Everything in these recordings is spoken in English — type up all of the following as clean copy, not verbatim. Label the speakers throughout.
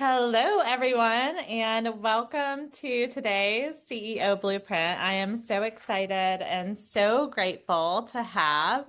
Speaker 1: Hello, everyone, and welcome to today's CEO Blueprint. I am so excited and so grateful to have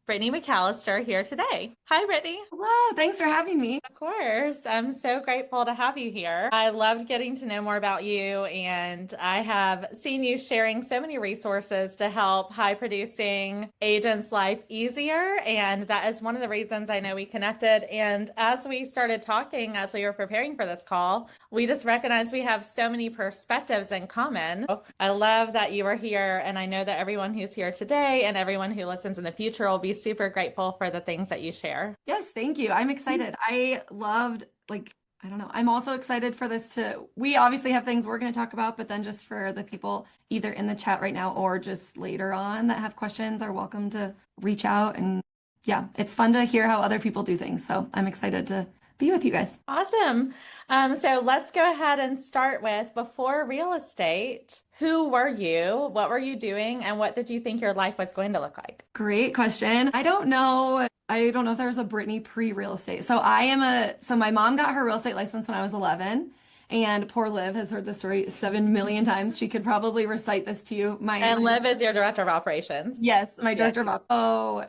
Speaker 1: Brittney McAllister here today. Hi, Brittney.
Speaker 2: Hello, thanks for having me.
Speaker 1: Of course. I'm so grateful to have you here. I loved getting to know more about you, and I have seen you sharing so many resources to help high producing agents' life easier. And that is one of the reasons I know we connected. And as we started talking, as we were preparing for this call, we just recognized we have so many perspectives in common. I love that you are here, and I know that everyone who's here today and everyone who listens in the future will be super grateful for the things that you share.
Speaker 2: Yes, thank you. I'm excited. I loved, I don't know. I'm also excited for this we obviously have things we're going to talk about, but then just for the people either in the chat right now or just later on that have questions are welcome to reach out. And yeah, it's fun to hear how other people do things. So I'm excited to be with you guys.
Speaker 1: Awesome. So let's go ahead and start with before real estate. Who were you? What were you doing? And what did you think your life was going to look like?
Speaker 2: Great question. I don't know. I don't know if there's a Brittney pre-real estate. So my mom got her real estate license when I was 11. And poor Liv has heard the story 7 million times. She could probably recite this to you.
Speaker 1: And Liv is your director of operations.
Speaker 2: Yes, my
Speaker 1: Yes.
Speaker 2: director of ops. So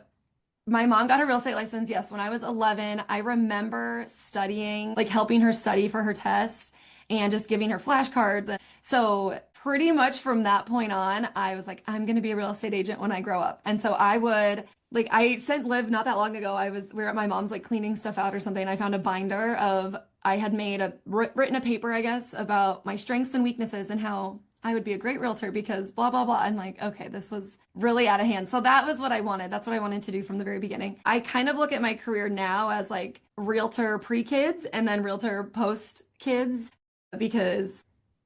Speaker 2: my mom got her real estate license, yes, when I was 11. I remember studying, like helping her study for her test and just giving her flashcards. So pretty much from that point on, I was like, I'm going to be a real estate agent when I grow up. And so I sent Liv not that long ago. We were at my mom's like cleaning stuff out or something. And I found a binder I had written a paper, I guess, about my strengths and weaknesses and how I would be a great realtor because blah, blah, blah. I'm like, okay, this was really out of hand. So that was what I wanted. That's what I wanted to do from the very beginning. I kind of look at my career now as like realtor pre-kids and then realtor post-kids because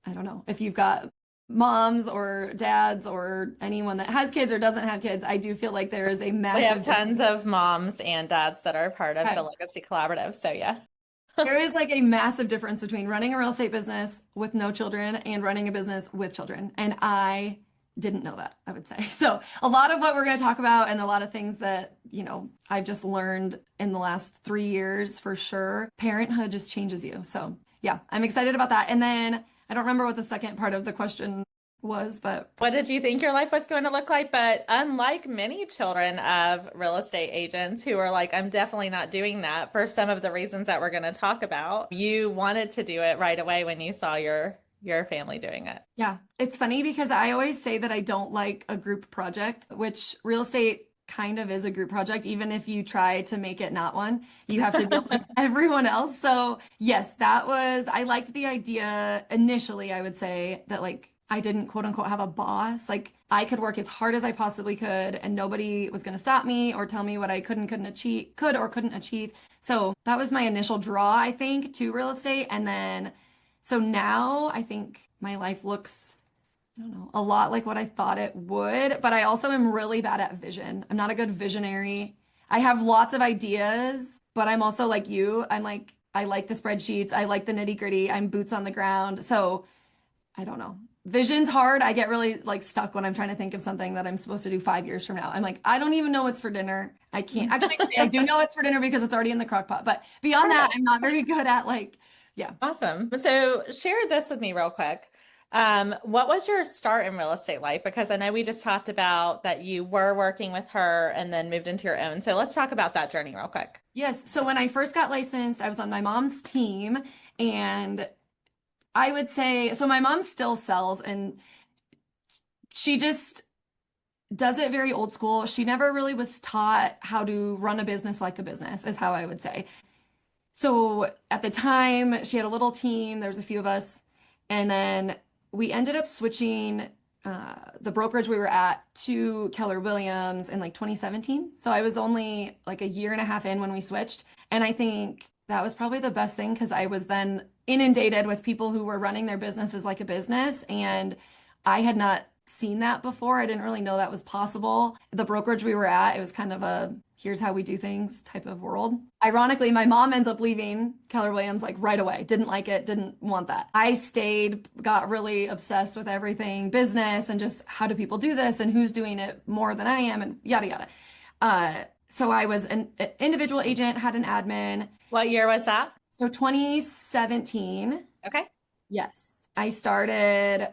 Speaker 2: I don't know if you've got moms or dads or anyone that has kids or doesn't have kids, I do feel like there is a
Speaker 1: We have
Speaker 2: massive
Speaker 1: tons of moms and dads that are part of
Speaker 2: Okay.
Speaker 1: the Legacy Collaborative. So, yes.
Speaker 2: There is like a massive difference between running a real estate business with no children and running a business with children. And I didn't know that, I would say. So a lot of what we're going to talk about and a lot of things that, I've just learned in the last 3 years for sure, parenthood just changes you. So yeah, I'm excited about that. And then I don't remember what the second part of the question was, but
Speaker 1: What did you think your life was going to look like? But unlike many children of real estate agents who are like, I'm definitely not doing that for some of the reasons that we're going to talk about, you wanted to do it right away when you saw your family doing it.
Speaker 2: yeah, it's funny because I always say that I don't like a group project, which real estate kind of is a group project. Even if you try to make it not one, you have to deal with everyone else. So yes, I liked the idea initially, I would say that like I didn't quote unquote have a boss. Like I could work as hard as I possibly could and nobody was going to stop me or tell me what I could or couldn't achieve. So that was my initial draw, I think, to real estate. And then so now I think my life looks, I don't know, a lot like what I thought it would, but I also am really bad at vision. I'm not a good visionary. I have lots of ideas, but I'm also like you. I like the spreadsheets. I like the nitty-gritty. I'm boots on the ground. So I don't know. Vision's hard. I get really like stuck when I'm trying to think of something that I'm supposed to do 5 years from now. I'm like, I don't even know what's for dinner. I can't actually, I do know what's for dinner because it's already in the crock pot. But beyond that, I'm not very good at yeah.
Speaker 1: Awesome. So share this with me real quick. What was your start in real estate like? Because I know we just talked about that you were working with her and then moved into your own. So let's talk about that journey real quick.
Speaker 2: Yes. So when I first got licensed, I was on my mom's team and I would say, so my mom still sells and she just does it very old school. She never really was taught how to run a business like a business, is how I would say. So at the time, she had a little team, there was a few of us, and then we ended up switching the brokerage we were at to Keller Williams in like 2017. So I was only like a year and a half in when we switched. And I think that was probably the best thing because I was then inundated with people who were running their businesses like a business. And I had not seen that before. I didn't really know that was possible. The brokerage we were at, it was kind of a here's how we do things type of world. Ironically, my mom ends up leaving Keller Williams like right away. Didn't like it, didn't want that. I stayed, got really obsessed with everything business and just how do people do this and who's doing it more than I am and yada yada. So I was an individual agent, had an admin.
Speaker 1: What year was that?
Speaker 2: So 2017,
Speaker 1: Okay.
Speaker 2: yes, I started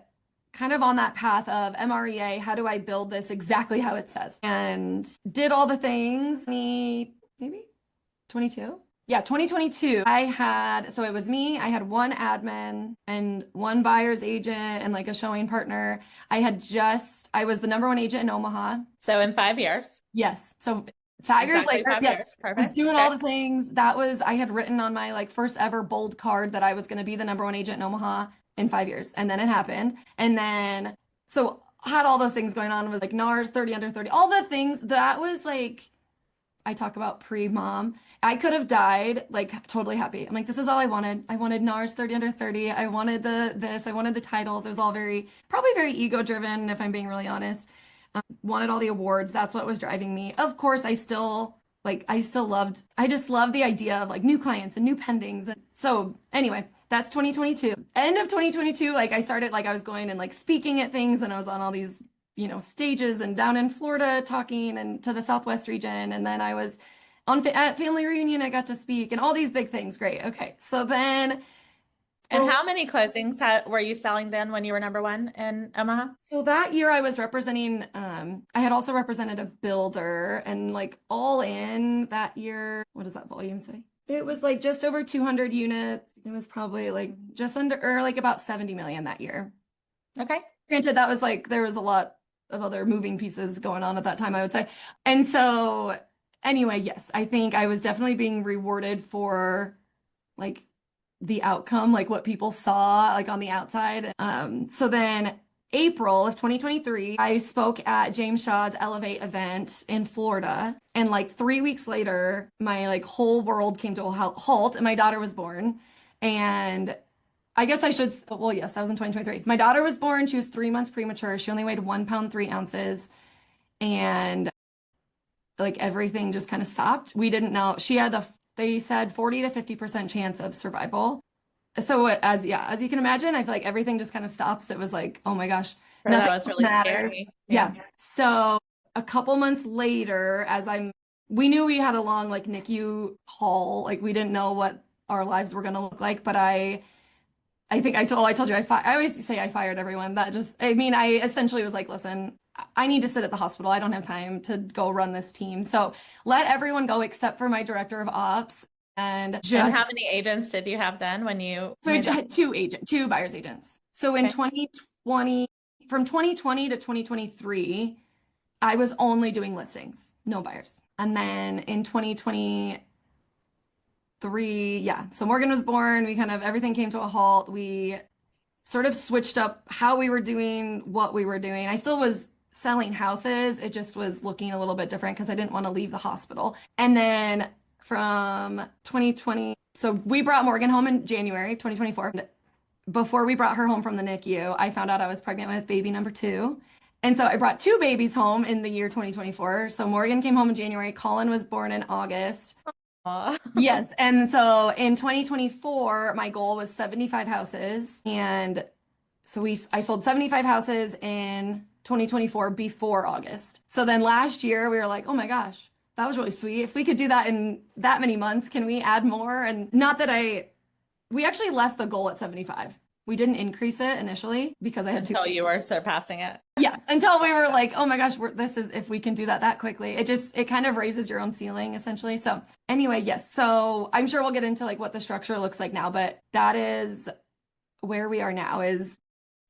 Speaker 2: kind of on that path of MREA. How do I build this exactly how it says? And did all the things. Maybe 22? Yeah, 2022. So it was me. I had one admin and one buyer's agent and like a showing partner. I was the number one agent in Omaha.
Speaker 1: So in 5 years,
Speaker 2: Yes. So 5 years
Speaker 1: exactly
Speaker 2: later,
Speaker 1: 5 years.
Speaker 2: yes, was
Speaker 1: Perfect.
Speaker 2: doing
Speaker 1: Okay.
Speaker 2: all the things. I had written on my like first ever bold card that I was going to be the number one agent in Omaha in 5 years. And then it happened. And then, so had all those things going on, was like NARS 30 under 30, all the things that was like, I talk about pre-mom. I could have died like totally happy. I'm like, this is all I wanted. I wanted NARS 30 under 30. I wanted I wanted the titles. It was all probably very ego driven, if I'm being really honest. Wanted all the awards. That's what was driving me. Of course, I just loved the idea of like new clients and new pendings. And so anyway, that's 2022. End of 2022, like I started, like I was going and like speaking at things and I was on all these, stages and down in Florida talking and to the Southwest region. And then I was at family reunion, I got to speak and all these big things. Great. Okay. So then
Speaker 1: And
Speaker 2: for
Speaker 1: how many closings were you selling then when you were number one in Omaha?
Speaker 2: So that year I was representing, I had also represented a builder and like all in that year, what does that volume say? It was like just over 200 units. It was probably like just under, or like about 70 million that year.
Speaker 1: Okay.
Speaker 2: Granted, that was like, there was a lot of other moving pieces going on at that time, I would say. And so anyway, yes, I think I was definitely being rewarded for like the outcome, like what people saw like on the outside. So then April of 2023, I spoke at James Shaw's Elevate event in Florida. And like 3 weeks later, my like whole world came to a halt and my daughter was born. And I guess I should, well, yes, that was in 2023. My daughter was born. She was 3 months premature. She only weighed 1 pound, 3 ounces. And like everything just kind of stopped. We didn't know. They said 40 to 50% chance of survival. So as you can imagine, I feel like everything just kind of stops. It was like, oh my gosh,
Speaker 1: Sure, that
Speaker 2: nothing
Speaker 1: was really
Speaker 2: matters.
Speaker 1: scary. Yeah.
Speaker 2: Yeah. So a couple months later, we knew we had a long like NICU haul. Like we didn't know what our lives were going to look like, but I think I told you, I always say I fired everyone. I essentially was like, listen, I need to sit at the hospital. I don't have time to go run this team. So let everyone go except for my director of ops and
Speaker 1: And
Speaker 2: just,
Speaker 1: how many agents did you have then when you
Speaker 2: so I
Speaker 1: made that?
Speaker 2: had two buyer's agents. So in
Speaker 1: Okay.
Speaker 2: 2020, from 2020 to 2023, I was only doing listings, no buyers. And then in 2023, yeah, so Morgan was born. Everything came to a halt. We sort of switched up how we were doing what we were doing. I still was selling houses. It just was looking a little bit different because I didn't want to leave the hospital. And then from 2020, so we brought Morgan home in January 2024. Before we brought her home from the NICU, I found out I was pregnant with baby number two. And so I brought two babies home in the year 2024. So Morgan came home in January. Colin was born in August.
Speaker 1: Aw.
Speaker 2: Yes. And so in 2024, my goal was 75 houses. And so I sold 75 houses in 2024 before August. So then last year we were like, oh my gosh, that was really sweet. If we could do that in that many months, can we add more? And not that we actually left the goal at 75. We didn't increase it initially because I had
Speaker 1: Until you were surpassing it.
Speaker 2: yeah, until we were like, oh my gosh, if we can do that quickly, it kind of raises your own ceiling essentially. So anyway, yes. So I'm sure we'll get into like what the structure looks like now, but that is where we are now is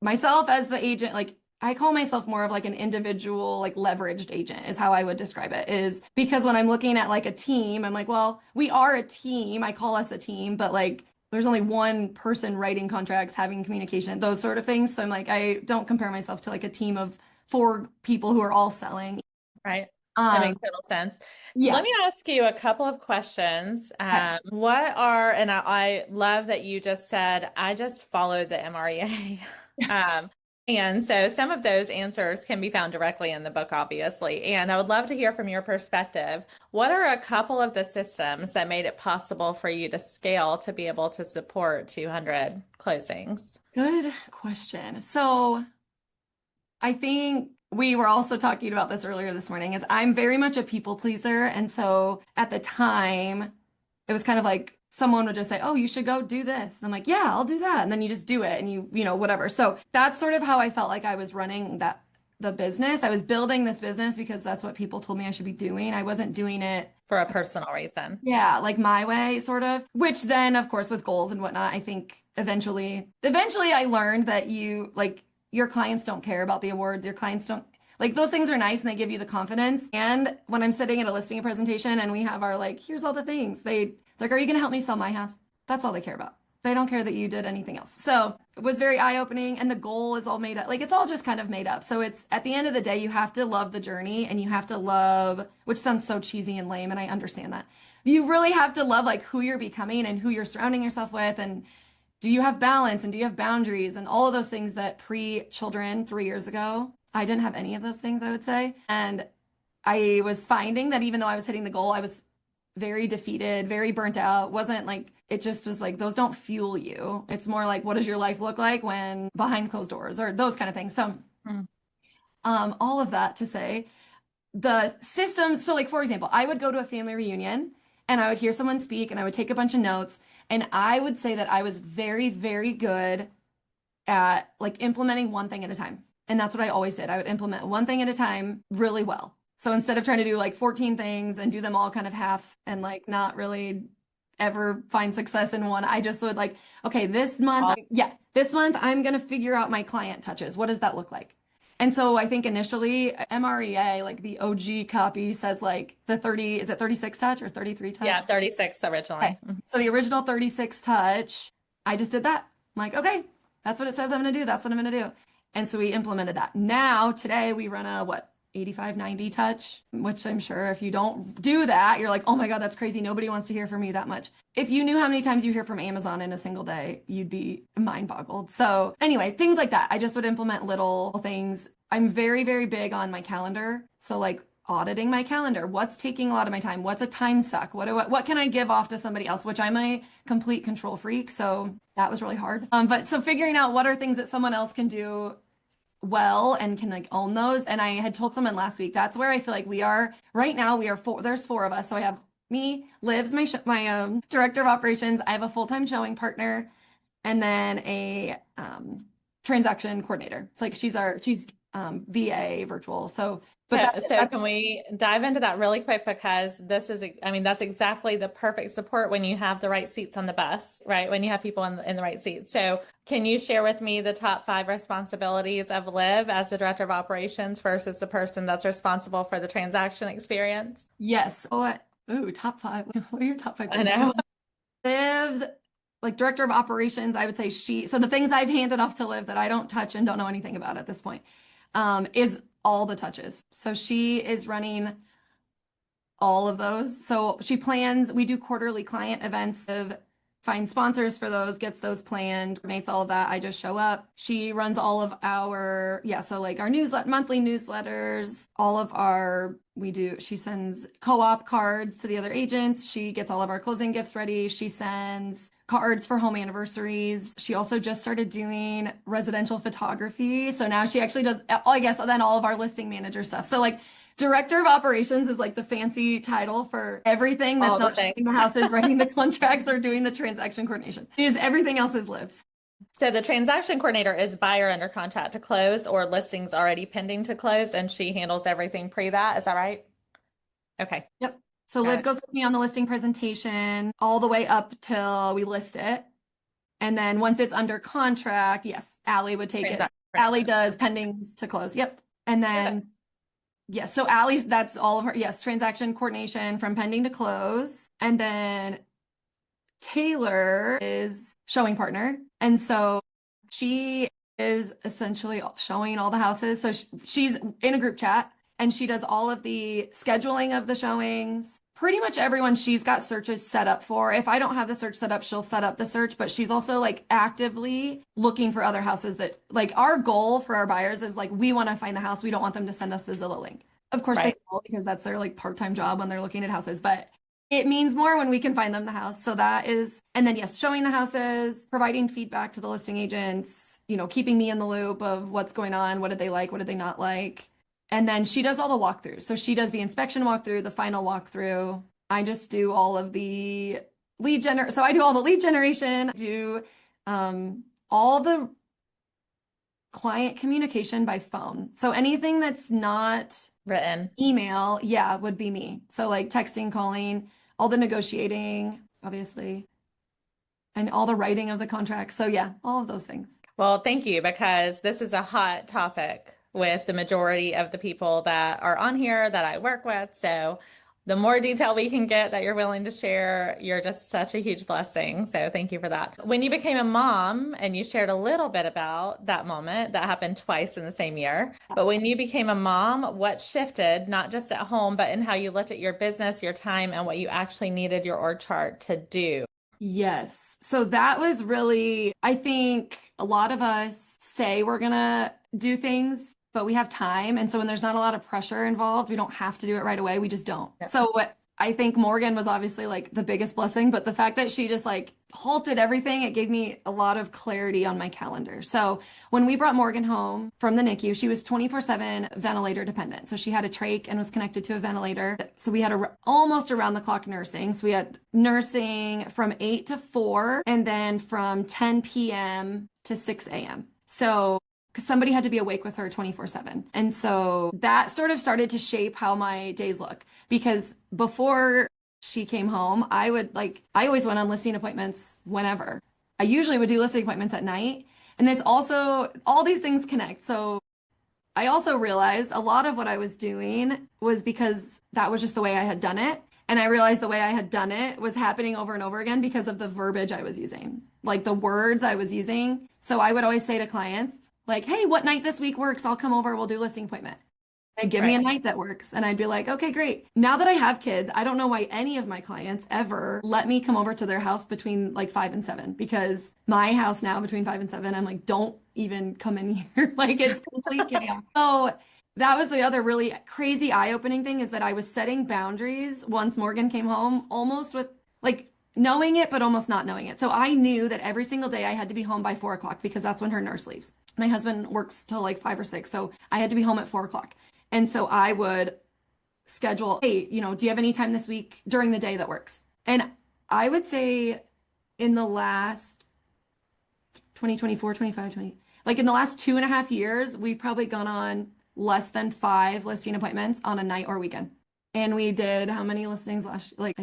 Speaker 2: myself as the agent. Like I call myself more of like an individual, like leveraged agent is how I would describe it, is because when I'm looking at like a team, I'm like, well, we are a team. I call us a team, but like there's only one person writing contracts, having communication, those sort of things. So I'm like, I don't compare myself to like a team of four people who are all selling.
Speaker 1: Right. That makes total sense. So
Speaker 2: Yeah.
Speaker 1: let me ask you a couple of questions.
Speaker 2: Okay.
Speaker 1: And I love that you just said, I just followed the MREA. And so some of those answers can be found directly in the book, obviously. And I would love to hear from your perspective. What are a couple of the systems that made it possible for you to scale to be able to support 200 closings?
Speaker 2: Good question. So I think we were also talking about this earlier this morning, is I'm very much a people pleaser. And so at the time, it was kind of like someone would just say, "Oh, you should go do this." And I'm like, "Yeah, I'll do that." And then you just do it and you know, whatever. So that's sort of how I felt like I was running the business. I was building this business because that's what people told me I should be doing. I wasn't doing it
Speaker 1: for a personal reason.
Speaker 2: yeah, like my way, sort of. Which then, of course, with goals and whatnot, I think eventually I learned that your clients don't care about the awards. Your clients don't like those things are nice and they give you the confidence. And when I'm sitting at a listing presentation and we have our like, here's all the things, they're like, are you going to help me sell my house? That's all they care about. They don't care that you did anything else. So it was very eye-opening and the goal is all made up. Like it's all just kind of made up. So it's at the end of the day, you have to love the journey and you have to love, which sounds so cheesy and lame, and I understand that. You really have to love like who you're becoming and who you're surrounding yourself with, and do you have balance and do you have boundaries and all of those things that pre-children 3 years ago, I didn't have any of those things, I would say. And I was finding that even though I was hitting the goal, I was very defeated, very burnt out. Wasn't like, it just was like, those don't fuel you. It's more like, what does your life look like when behind closed doors or those kind of things. So, all of that to say, the systems. So like, for example, I would go to a family reunion and I would hear someone speak and I would take a bunch of notes. And I would say that I was very, very good at like implementing one thing at a time. And that's what I always did. I would implement one thing at a time really well. So instead of trying to do like 14 things and do them all kind of half and like not really ever find success in one, I just would like, okay, this month I'm going to figure out my client touches. What does that look like? And so I think initially MREA, like the OG copy says like the 30, is it 36 touch or 33 touch?
Speaker 1: Yeah, 36 originally.
Speaker 2: Okay. So the original 36 touch, I just did that. I'm like, okay, that's what it says I'm going to do. That's what I'm going to do. And so we implemented that. Now, today we run a 85, 90 touch, which I'm sure if you don't do that, you're like, oh my God, that's crazy. Nobody wants to hear from you that much. If you knew how many times you hear from Amazon in a single day, you'd be mind boggled. So anyway, things like that. I just would implement little things. I'm very, very big on my calendar. So like auditing my calendar, what's taking a lot of my time? What's a time suck? What can I give off to somebody else? Which I'm a complete control freak. So that was really hard. But so figuring out what are things that someone else can do well and can like own those. And I had told someone last week, that's where I feel like we are right now. We are there's 4 of us. So I have me, Liv's my director of operations. I have a full-time showing partner and then a transaction coordinator. It's like she's VA virtual. So
Speaker 1: can we dive into that really quick? Because that's exactly the perfect support when you have the right seats on the bus, right? When you have people in the right seats. So can you share with me the top 5 responsibilities of Liv as the director of operations versus the person that's responsible for the transaction experience?
Speaker 2: Yes. Top 5. What are your top 5?
Speaker 1: I know.
Speaker 2: Liv's like director of operations, I would say so the things I've handed off to Liv that I don't touch and don't know anything about at this point, is all the touches. So she is running all of those. So she plans, we do quarterly client events, find sponsors for those, gets those planned, coordinates all of that. I just show up. She runs all of our, so like our monthly newsletters, she sends co-op cards to the other agents. She gets all of our closing gifts ready. She sends cards for home anniversaries. She also just started doing residential photography. So now she actually does, I guess, then all of our listing manager stuff. So like director of operations is like the fancy title for everything that's not showing the houses, writing the contracts, or doing the transaction coordination. Everything else is Liv's.
Speaker 1: So the transaction coordinator is buyer under contract to close or listings already pending to close, and she handles everything pre that. Is that right? Okay.
Speaker 2: Yep. So Liv goes with me on the listing presentation all the way up till we list it. And then once it's under contract, yes, Allie would take it. Allie does pendings to close. Yep. And then, yes, so Allie's, that's all of her, transaction coordination from pending to close. And then Taylor is showing partner. And so she is essentially showing all the houses. So she's in a group chat and she does all of the scheduling of the showings. Pretty much everyone she's got searches set up for. If I don't have the search set up, she'll set up the search, but she's also like actively looking for other houses that like our goal for our buyers is like, we want to find the house. We don't want them to send us the Zillow link. Of course they will, because that's their like part-time job when they're looking at houses, but it means more when we can find them the house. So that is, and then yes, showing the houses, providing feedback to the listing agents, keeping me in the loop of what's going on. What did they like? What did they not like? And then she does all the walkthroughs. So she does the inspection walkthrough, the final walkthrough. I just do all of the So I do all the lead generation, do all the client communication by phone. So anything that's not
Speaker 1: Written.
Speaker 2: email, yeah, would be me. So like texting, calling, all the negotiating, obviously, and all the writing of the contract. So yeah, all of those things.
Speaker 1: Well, thank you, because this is a hot topic with the majority of the people that are on here that I work with. So the more detail we can get that you're willing to share, you're just such a huge blessing. So thank you for that. When you became a mom, and you shared a little bit about that moment that happened twice in the same year, but when you became a mom, what shifted, not just at home, but in how you looked at your business, your time, and what you actually needed your org chart to do?
Speaker 2: Yes. So that was really, I think a lot of us say we're gonna do things, but we have time. And so when there's not a lot of pressure involved, we don't have to do it right away. We just don't.
Speaker 1: Yeah.
Speaker 2: So what I think Morgan was obviously like the biggest blessing, but the fact that she just like halted everything, it gave me a lot of clarity on my calendar. So when we brought Morgan home from the NICU, she was 24/7 ventilator dependent. So she had a trach and was connected to a ventilator. So we had almost around the clock nursing. So we had nursing from 8 to 4 and then from 10 p.m. to 6 a.m. So because somebody had to be awake with her 24/7. And so that sort of started to shape how my days look. Because before she came home, I always went on listing appointments whenever. I usually would do listing appointments at night. And there's also all these things connect. So I also realized a lot of what I was doing was because that was just the way I had done it. And I realized the way I had done it was happening over and over again because of the verbiage I was using, like the words I was using. So I would always say to clients, like, hey, what night this week works? I'll come over. We'll do a listing appointment. They'd give me a
Speaker 1: Right.
Speaker 2: night that works. And I'd be like, okay, great. Now that I have kids, I don't know why any of my clients ever let me come over to their house between like 5 and 7, because my house now between 5 and 7, I'm like, don't even come in here. Like it's complete chaos. So that was the other really crazy eye-opening thing, is that I was setting boundaries once Morgan came home, almost with like knowing it, but almost not knowing it. So I knew that every single day I had to be home by 4 o'clock because that's when her nurse leaves. My husband works till like 5 or 6, so I had to be home at 4 o'clock. And so I would schedule, hey, do you have any time this week during the day that works? And I would say in the last 2024, 25, 20, like in the last 2.5 years, we've probably gone on less than 5 listing appointments on a night or weekend. And we did how many listings last, like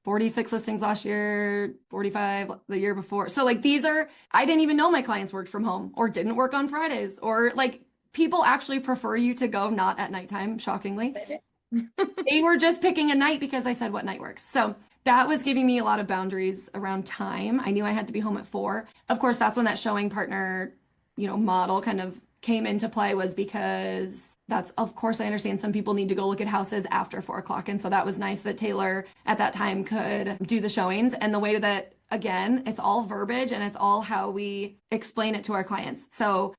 Speaker 2: 46 listings last year, 45 the year before. So like I didn't even know my clients worked from home or didn't work on Fridays, or like people actually prefer you to go not at nighttime, shockingly. They were just picking a night because I said what night works. So that was giving me a lot of boundaries around time. I knew I had to be home at 4. Of course, that's when that showing partner, model kind of came into play, was because of course, I understand some people need to go look at houses after 4 o'clock. And so that was nice that Taylor at that time could do the showings. And the way that, again, it's all verbiage and it's all how we explain it to our clients. So,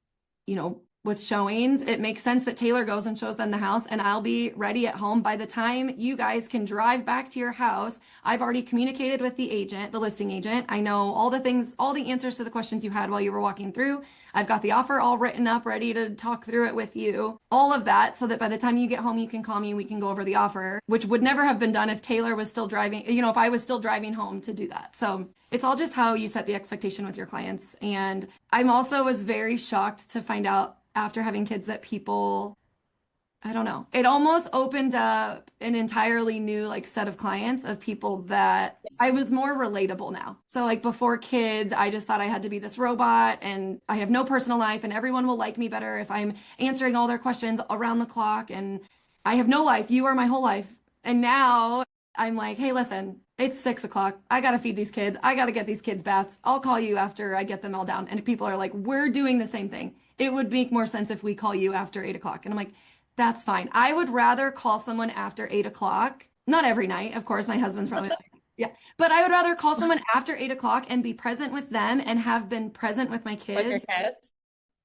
Speaker 2: with showings, it makes sense that Taylor goes and shows them the house, and I'll be ready at home by the time you guys can drive back to your house. I've already communicated with the agent, the listing agent. I know all the things, all the answers to the questions you had while you were walking through. I've got the offer all written up, ready to talk through it with you. All of that, so that by the time you get home, you can call me and we can go over the offer, which would never have been done if Taylor was still driving, if I was still driving home to do that. So it's all just how you set the expectation with your clients. And I'm also was very shocked to find out after having kids that people, I don't know, it almost opened up an entirely new like set of clients, of people that I was more relatable now. So like before kids, I just thought I had to be this robot and I have no personal life and everyone will like me better if I'm answering all their questions around the clock, and I have no life. You are my whole life. And now I'm like, hey, listen, it's 6 o'clock. I got to feed these kids. I got to get these kids baths. I'll call you after I get them all down. And people are like, we're doing the same thing. It would make more sense if we call you after 8 o'clock. And I'm like, that's fine. I would rather call someone after 8 o'clock. Not every night, of course. My husband's probably like, yeah. But I would rather call someone after 8 o'clock and be present with them and have been present with my
Speaker 1: With your
Speaker 2: kids
Speaker 1: kids.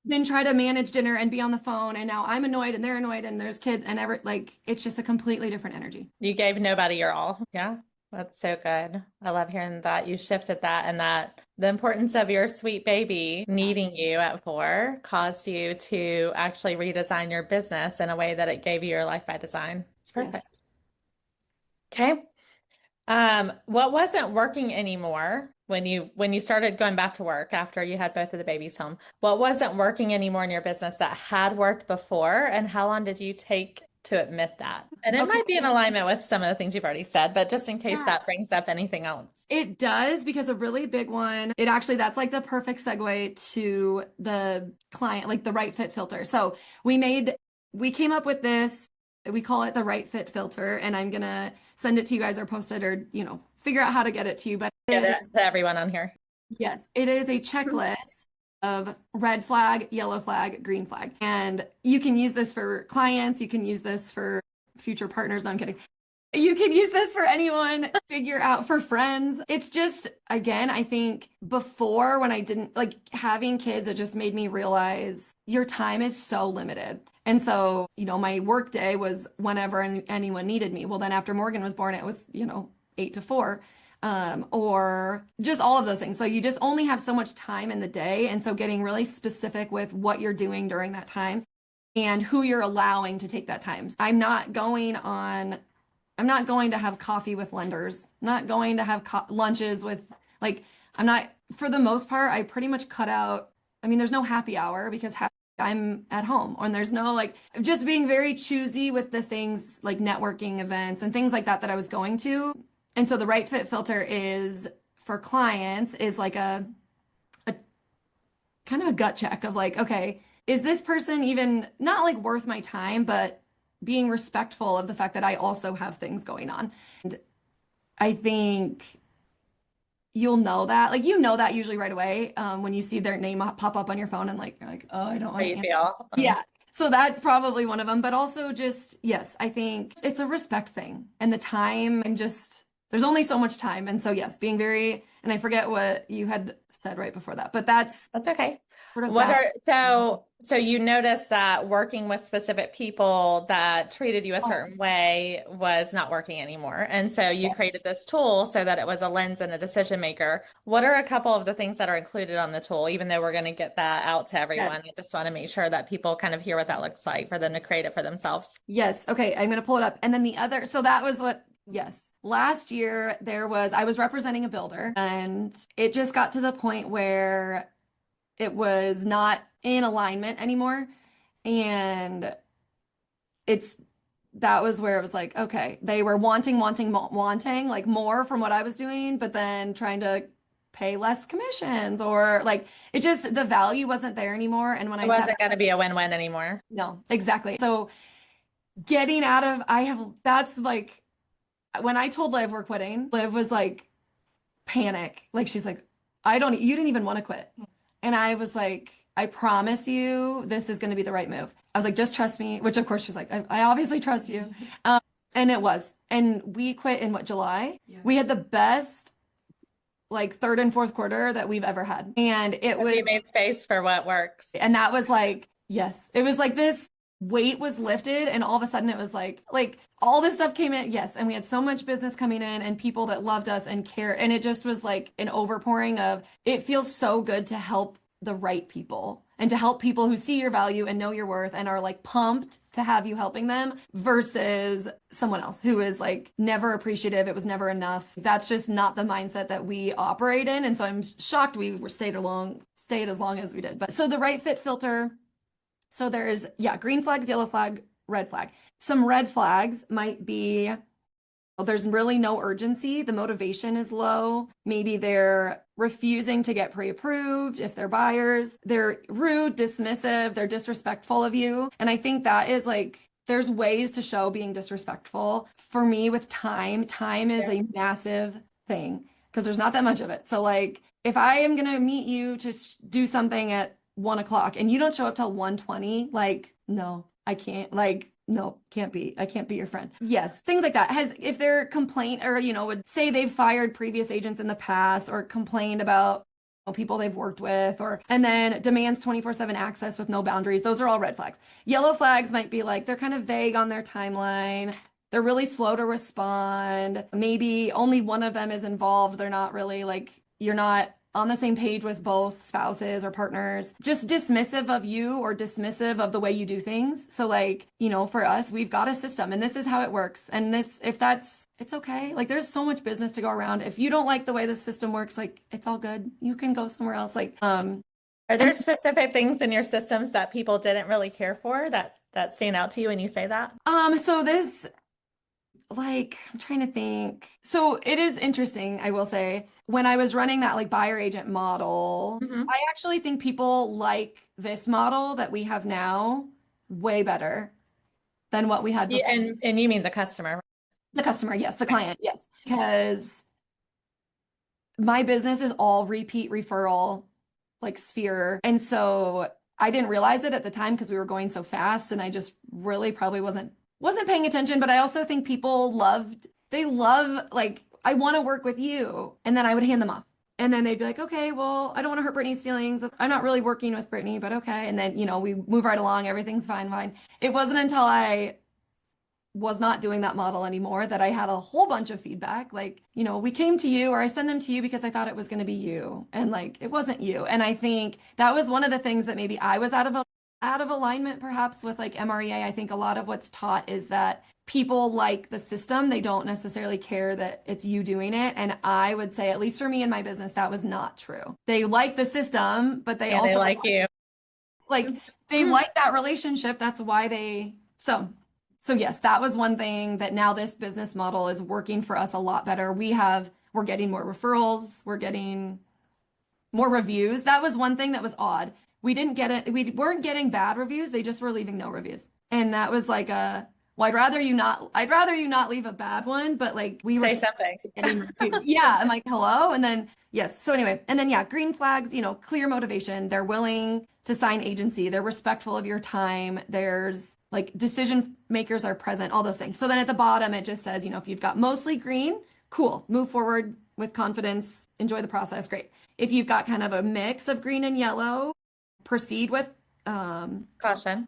Speaker 2: than try to manage dinner and be on the phone. And now I'm annoyed and they're annoyed and there's kids and it's just a completely different energy.
Speaker 1: You gave nobody your all. Yeah. That's so good. I love hearing that you shifted that, and that the importance of your sweet baby needing you at 4 caused you to actually redesign your business in a way that it gave you your life by design. It's perfect.
Speaker 2: Yes.
Speaker 1: Okay. What wasn't working anymore when you started going back to work after you had both of the babies home? What wasn't working anymore in your business that had worked before, and how long did you take to admit that? And it
Speaker 2: Okay.
Speaker 1: might be in alignment with some of the things you've already said, but just in case
Speaker 2: Yeah.
Speaker 1: that brings up anything else.
Speaker 2: It does because a really big one, it actually, that's like the perfect segue to the client, like the right fit filter. So we came up with this, we call it the right fit filter, and I'm gonna send it to you guys or post it or, figure out how to get it to you. But
Speaker 1: Get it to everyone on here.
Speaker 2: yes, it is a checklist of red flag, yellow flag, green flag. And you can use this for clients, you can use this for future partners. No, I'm kidding. You can use this for anyone, figure out for friends. It's just, again, I think before when I didn't like having kids, it just made me realize your time is so limited. And so, my work day was whenever anyone needed me. Well, then after Morgan was born, it was, 8 to 4, or just all of those things. So you just only have so much time in the day. And so getting really specific with what you're doing during that time and who you're allowing to take that time. I'm not going to have coffee with lenders. I'm not going to have lunches with, like, I'm not, for the most part, I pretty much cut out. I mean, there's no happy hour because I'm at home, and there's no, like, just being very choosy with the things like networking events and things like that I was going to. And so the right fit filter is for clients is like a kind of a gut check of like, okay, is this person even not like worth my time, but being respectful of the fact that I also have things going on. And I think you'll know that, like, that usually right away when you see their name pop up on your phone and like, you're like, oh, I don't
Speaker 1: How
Speaker 2: want to
Speaker 1: you
Speaker 2: answer.
Speaker 1: feel?
Speaker 2: Yeah. So that's probably one of them, but also just, yes, I think it's a respect thing and the time. There's only so much time. And so, yes, being very, and I forget what you had said right before that, but that's
Speaker 1: That's okay.
Speaker 2: sort of
Speaker 1: What
Speaker 2: that.
Speaker 1: are so you noticed that working with specific people that treated you a certain way was not working anymore. And so you created this tool so that it was a lens and a decision maker. What are a couple of the things that are included on the tool, even though we're going to get that out to everyone?
Speaker 2: Yes.
Speaker 1: I just want to make sure that people kind of hear what that looks like for them to create it for themselves.
Speaker 2: Yes. Okay. I'm going to pull it up. And then so that was yes. Last year I was representing a builder and it just got to the point where it was not in alignment anymore. And that was where it was like, okay, they were wanting like more from what I was doing, but then trying to pay less commissions or like the value wasn't there anymore. And when
Speaker 1: It wasn't going to be a win-win anymore.
Speaker 2: no, exactly. So that's like, when I told Liv we're quitting, Liv was like panic. Like she's like, you didn't even want to quit. And I was like, I promise you, this is going to be the right move. I was like, just trust me, which of course she's like, I obviously trust you. And it was. And we quit in July? Yeah. We had the best like third and fourth quarter that we've ever had. And it was.
Speaker 1: You made space for what works.
Speaker 2: And that was like, yes, it was like this weight was lifted and all of a sudden it was like all this stuff came in. Yes. And we had so much business coming in and people that loved us and cared. And it just was like an overpouring of, it feels so good to help the right people and to help people who see your value and know your worth and are like pumped to have you helping them versus someone else who is like never appreciative. It was never enough. That's just not the mindset that we operate in. And so I'm shocked we stayed as long as we did. But so the right fit filter. So there's, green flags, yellow flag, red flag. Some red flags might be, well, there's really no urgency. The motivation is low. Maybe they're refusing to get pre-approved if they're buyers. They're rude, dismissive, they're disrespectful of you. And I think that is like, there's ways to show being disrespectful. For me with time is a massive thing because there's not that much of it. So like, if I am going to meet you to do something at 1 o'clock and you don't show up till 1:20, like, no, I can't, like, no, can't be. I can't be your friend. Yes. Things like that. If they're complaint or, would say they've fired previous agents in the past or complained about people they've worked with and then demands 24/7 access with no boundaries. Those are all red flags. Yellow flags might be like, they're kind of vague on their timeline. They're really slow to respond. Maybe only one of them is involved. They're not really like, you're not on the same page with both spouses or partners, just dismissive of you or dismissive of the way you do things. So like, you know, for us, we've got a system and this is how it works. And this, if that's, it's okay. Like there's so much business to go around. If you don't like the way the system works, like it's all good. You can go somewhere else. Like,
Speaker 1: are there specific things in your systems that people didn't really care for that stand out to you when you say that?
Speaker 2: So this, like, I'm trying to think. So it is interesting, I will say. When I was running that like buyer agent model, I actually think people like this model that we have now way better than what we had before.
Speaker 1: And you mean the customer?
Speaker 2: The customer, yes. The client, yes. Because my business is all repeat referral, like sphere. And so I didn't realize it at the time because we were going so fast and I just really probably wasn't paying attention. But I also think people they love like, I want to work with you. And then I would hand them off. And then they'd be like, okay, well, I don't want to hurt Brittany's feelings. I'm not really working with Brittany, but okay. And then, you know, we move right along. Everything's fine. It wasn't until I was not doing that model anymore that I had a whole bunch of feedback. Like, you know, we came to you or I send them to you because I thought it was going to be you. And like, it wasn't you. And I think that was one of the things that maybe I was out of alignment perhaps with like MREA. I think a lot of what's taught is that people like the system. They don't necessarily care that it's you doing it. And I would say, at least for me in my business, that was not true. They like the system, but they also
Speaker 1: like you.
Speaker 2: Like they like that relationship. That's why so yes, that was one thing that now this business model is working for us a lot better. We're getting more referrals. We're getting more reviews. That was one thing that was odd. We weren't getting bad reviews. They just were leaving no reviews. And that was like well, I'd rather you not leave a bad one, but like we were
Speaker 1: say something.
Speaker 2: Getting reviews. Yeah. I'm like, hello. And then, yes. So anyway, and then, yeah, green flags, you know, clear motivation. They're willing to sign agency. They're respectful of your time. There's like decision makers are present, all those things. So then at the bottom, it just says, you know, if you've got mostly green, cool, move forward with confidence, enjoy the process, great. If you've got kind of a mix of green and yellow, proceed with
Speaker 1: caution,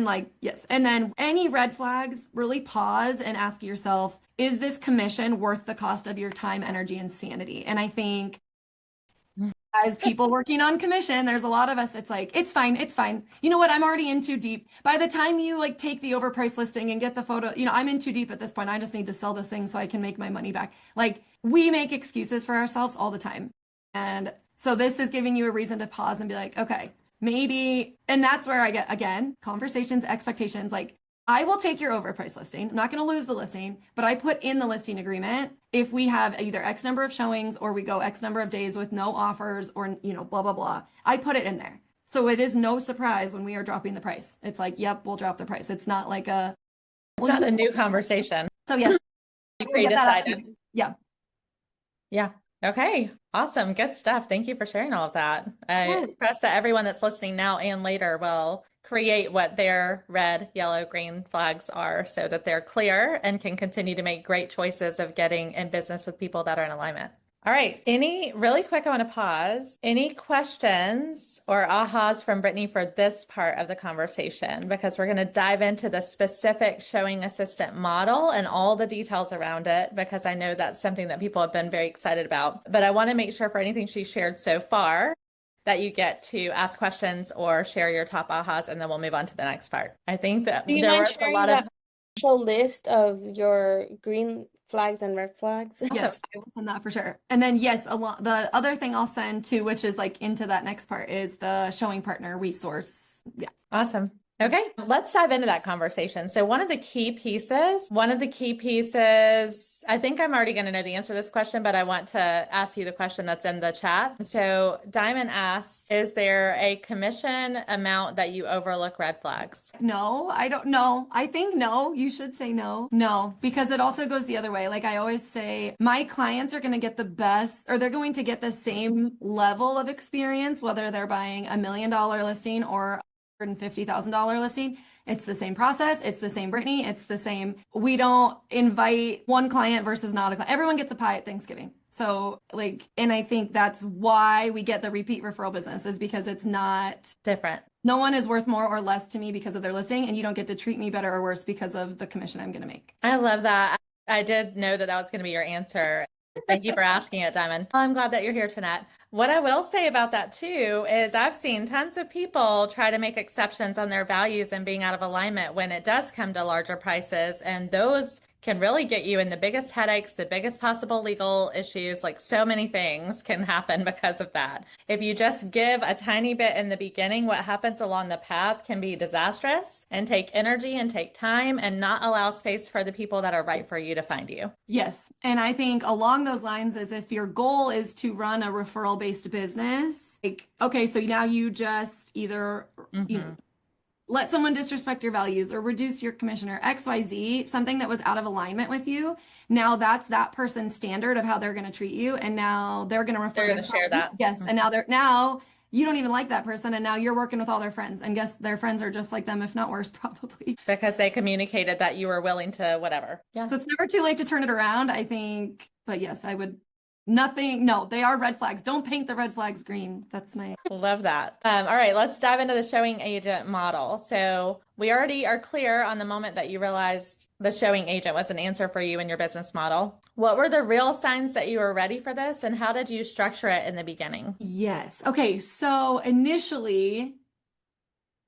Speaker 2: like, yes. And then any red flags, really pause and ask yourself, is this commission worth the cost of your time, energy, and sanity? And I think as people working on commission, there's a lot of us, it's like, it's fine. You know what? I'm already in too deep. By the time you like take the overpriced listing and get the photo, you know, I'm in too deep at this point. I just need to sell this thing so I can make my money back. Like we make excuses for ourselves all the time. And so this is giving you a reason to pause and be like, okay, maybe, and that's where I get, again, conversations, expectations, like, I will take your overpriced listing. I'm not going to lose the listing, but I put in the listing agreement if we have either X number of showings or we go X number of days with no offers or, you know, blah, blah, blah. I put it in there. So it is no surprise when we are dropping the price. It's like, yep, we'll drop the price. It's not like
Speaker 1: it's not a new conversation.
Speaker 2: So yes. Yeah.
Speaker 1: Yeah. Okay. Awesome. Good stuff. Thank you for sharing all of that. I trust that everyone that's listening now and later will create what their red, yellow, green flags are so that they're clear and can continue to make great choices of getting in business with people that are in alignment. All right. Really quick, I want to pause. Any questions or ahas from Brittany for this part of the conversation? Because we're going to dive into the specific showing assistant model and all the details around it, because I know that's something that people have been very excited about. But I want to make sure for anything she shared so far that you get to ask questions or share your top ahas, and then we'll move on to the next part. I think that
Speaker 3: Do you
Speaker 1: there
Speaker 3: mind
Speaker 1: was a
Speaker 3: sharing
Speaker 1: lot of
Speaker 3: the list of your green flags and red flags?
Speaker 2: Yes, I will send that for sure. And then yes, the other thing I'll send too, which is like into that next part, is the showing partner resource. Yeah.
Speaker 1: Awesome. Okay, let's dive into that conversation. So one of the key pieces, I think I'm already going to know the answer to this question, but I want to ask you the question that's in the chat. So Diamond asked, is there a commission amount that you overlook red flags?
Speaker 2: No, I don't know. I think no, you should say no. No, because it also goes the other way. Like I always say, my clients are going to get the best, or they're going to get the same level of experience, whether they're buying $1 million listing or $150,000 listing. It's the same process. It's the same Brittany. It's the same. We don't invite one client versus not a client. Everyone gets a pie at Thanksgiving. So like, and I think that's why we get the repeat referral business, is because it's not
Speaker 1: different.
Speaker 2: No one is worth more or less to me because of their listing, and you don't get to treat me better or worse because of the commission I'm going to make.
Speaker 1: I love that. I did know that was going to be your answer. Thank you for asking it, Diamond. Well, I'm glad that you're here tonight. What I will say about that too is I've seen tons of people try to make exceptions on their values and being out of alignment when it does come to larger prices. And those can really get you in the biggest headaches, the biggest possible legal issues. Like so many things can happen because of that. If you just give a tiny bit in the beginning, what happens along the path can be disastrous and take energy and take time and not allow space for the people that are right for you to find you.
Speaker 2: Yes. And I think along those lines is if your goal is to run a referral-based business, like, okay, so now you just either, let someone disrespect your values or reduce your commission or XYZ, something that was out of alignment with you. Now that's that person's standard of how they're going to treat you. And now they're going to refer
Speaker 1: They're going to share that.
Speaker 2: Yes. And now you don't even like that person. And now you're working with all their friends, and guess their friends are just like them, if not worse, probably.
Speaker 1: Because they communicated that you were willing to whatever. Yeah.
Speaker 2: So it's never too late to turn it around, I think. But yes, I would no, they are red flags. Don't paint the red flags green. That's my
Speaker 1: Love that. All right, let's dive into the showing agent model. So we already are clear on the moment that you realized the showing agent was an answer for you in your business model. What were the real signs that you were ready for this, and how did you structure it in the beginning?
Speaker 2: Yes. Okay. So initially,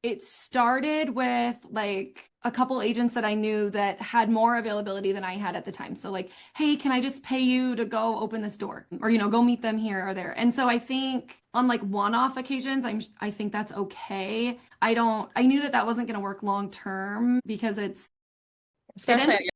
Speaker 2: it started with like a couple agents that I knew that had more availability than I had at the time. So like, hey, can I just pay you to go open this door, or go meet them here or there? And so I think on like one-off occasions, I think that's okay. I knew that wasn't going to work long term because
Speaker 1: Especially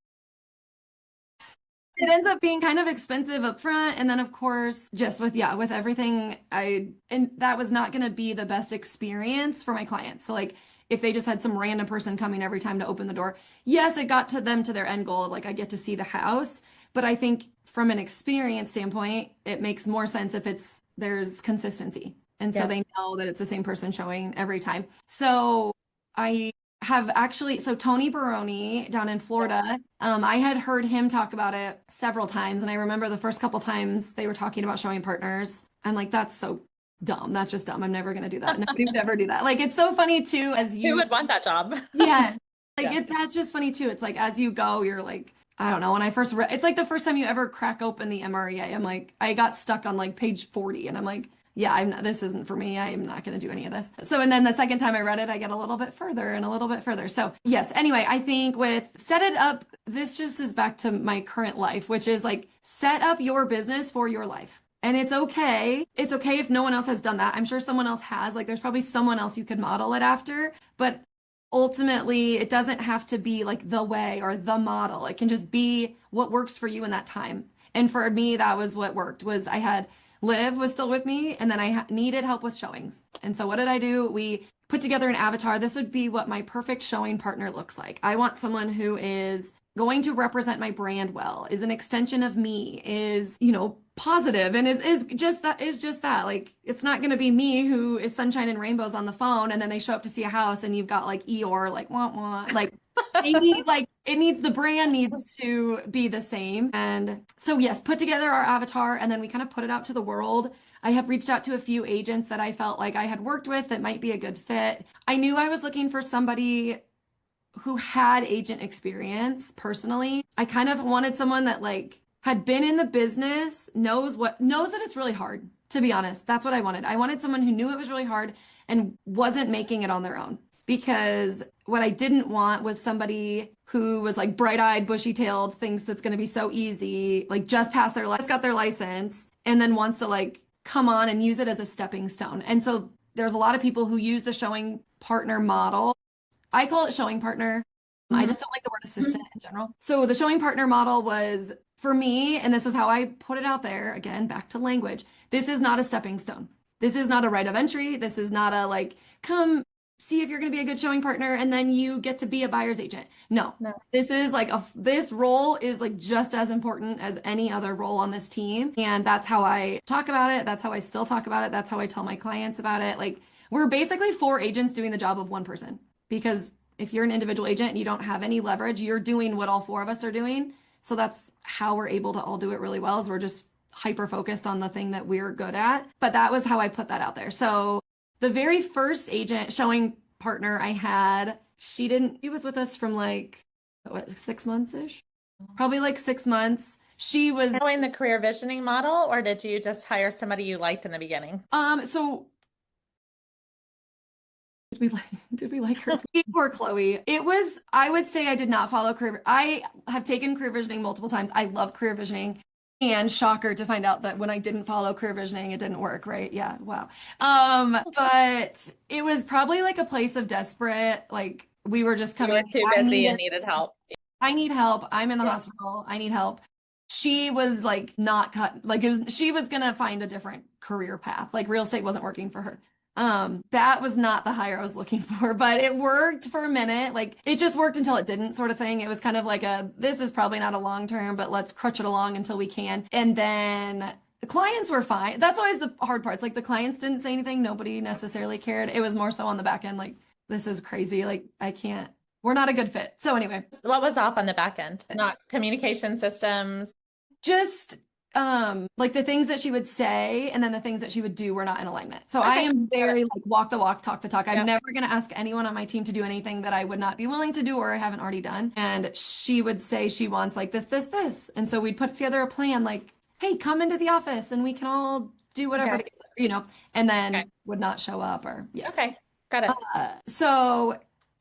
Speaker 2: it ends up being kind of expensive up front. And then of course, just with everything, and that was not going to be the best experience for my clients. So like if they just had some random person coming every time to open the door, yes, it got to them to their end goal of like, I get to see the house. But I think from an experience standpoint, it makes more sense if there's consistency. And so they know that it's the same person showing every time. So I have actually, so Tony Baroni down in Florida, I had heard him talk about it several times. And I remember the first couple times they were talking about showing partners. I'm like, that's so dumb. That's just dumb. I'm never going to do that. Nobody would ever do that. Like, it's so funny too,
Speaker 1: who would want that job?
Speaker 2: Yeah. Like that's just funny too. It's like, as you go, you're like, I don't know. When I first read, it's like the first time you ever crack open the MREA. I'm like, I got stuck on like page 40 and I'm like, yeah, this isn't for me. I am not going to do any of this. So, and then the second time I read it, I get a little bit further and a little bit further. So yes, anyway, I think with set it up, this just is back to my current life, which is like set up your business for your life. And it's okay. It's okay if no one else has done that. I'm sure someone else has. Like there's probably someone else you could model it after, but ultimately it doesn't have to be like the way or the model. It can just be what works for you in that time. And for me, that was what worked. Was I had Liv was still with me, and then I needed help with showings. And so what did I do? We put together an avatar. This would be what my perfect showing partner looks like. I want someone who is going to represent my brand well, is an extension of me, is, positive, and is just that. Like, it's not going to be me who is sunshine and rainbows on the phone, and then they show up to see a house and you've got like Eeyore, like, wah. Like, the brand needs to be the same. And so yes, put together our avatar, and then we kind of put it out to the world. I had reached out to a few agents that I felt like I had worked with that might be a good fit. I knew I was looking for somebody who had agent experience personally. I kind of wanted someone that like had been in the business, knows that it's really hard, to be honest. That's what I wanted. I wanted someone who knew it was really hard and wasn't making it on their own. Because what I didn't want was somebody who was like bright-eyed, bushy-tailed, thinks that's going to be so easy, like just got their license, and then wants to like come on and use it as a stepping stone. And so there's a lot of people who use the showing partner model. I call it showing partner. I just don't like the word assistant in general. So the showing partner model was, for me, and this is how I put it out there, again, back to language, this is not a stepping stone. This is not a right of entry. This is not a like, come see if you're going to be a good showing partner and then you get to be a buyer's agent. No. This is like this role is like just as important as any other role on this team. And that's how I talk about it. That's how I still talk about it. That's how I tell my clients about it. Like, we're basically 4 agents doing the job of 1 person, because if you're an individual agent and you don't have any leverage, you're doing what all 4 of us are doing. So that's how we're able to all do it really well, is we're just hyper focused on the thing that we're good at. But that was how I put that out there. So the very first agent showing partner I had, she was with us from like, 6 months-ish? Probably like 6 months. She was
Speaker 1: Following the career visioning model, or did you just hire somebody you liked in the beginning?
Speaker 2: so did we like her? Poor Chloe. It was, I would say I did not follow career. I have taken career visioning multiple times. I love career visioning. And shocker to find out that when I didn't follow career visioning, it didn't work, right? Yeah, wow. But it was probably like a place of desperate, like we were just
Speaker 1: You were
Speaker 2: coming.
Speaker 1: too busy and needed help.
Speaker 2: I need help. I'm in the
Speaker 1: Yeah.
Speaker 2: hospital. I need help. She was like not cut, like it was, she was gonna find a different career path. Like real estate wasn't working for her. That was not the hire I was looking for, but it worked for a minute. Like it just worked until it didn't sort of thing. It was kind of like this is probably not a long term, but let's crutch it along until we can. And then the clients were fine. That's always the hard part. It's like the clients didn't say anything. Nobody necessarily cared. It was more so on the back end, like, this is crazy. Like I can't, we're not a good fit. So anyway,
Speaker 1: What was off on the back end? Not communication systems.
Speaker 2: just like the things that she would say and then the things that she would do were not in alignment. So I am very like walk the walk, talk the talk. I'm never going to ask anyone on my team to do anything that I would not be willing to do or haven't already done. And she would say she wants like this. And so we'd put together a plan like, hey, come into the office and we can all do whatever together, and then would not show up or yes.
Speaker 1: Okay, got it.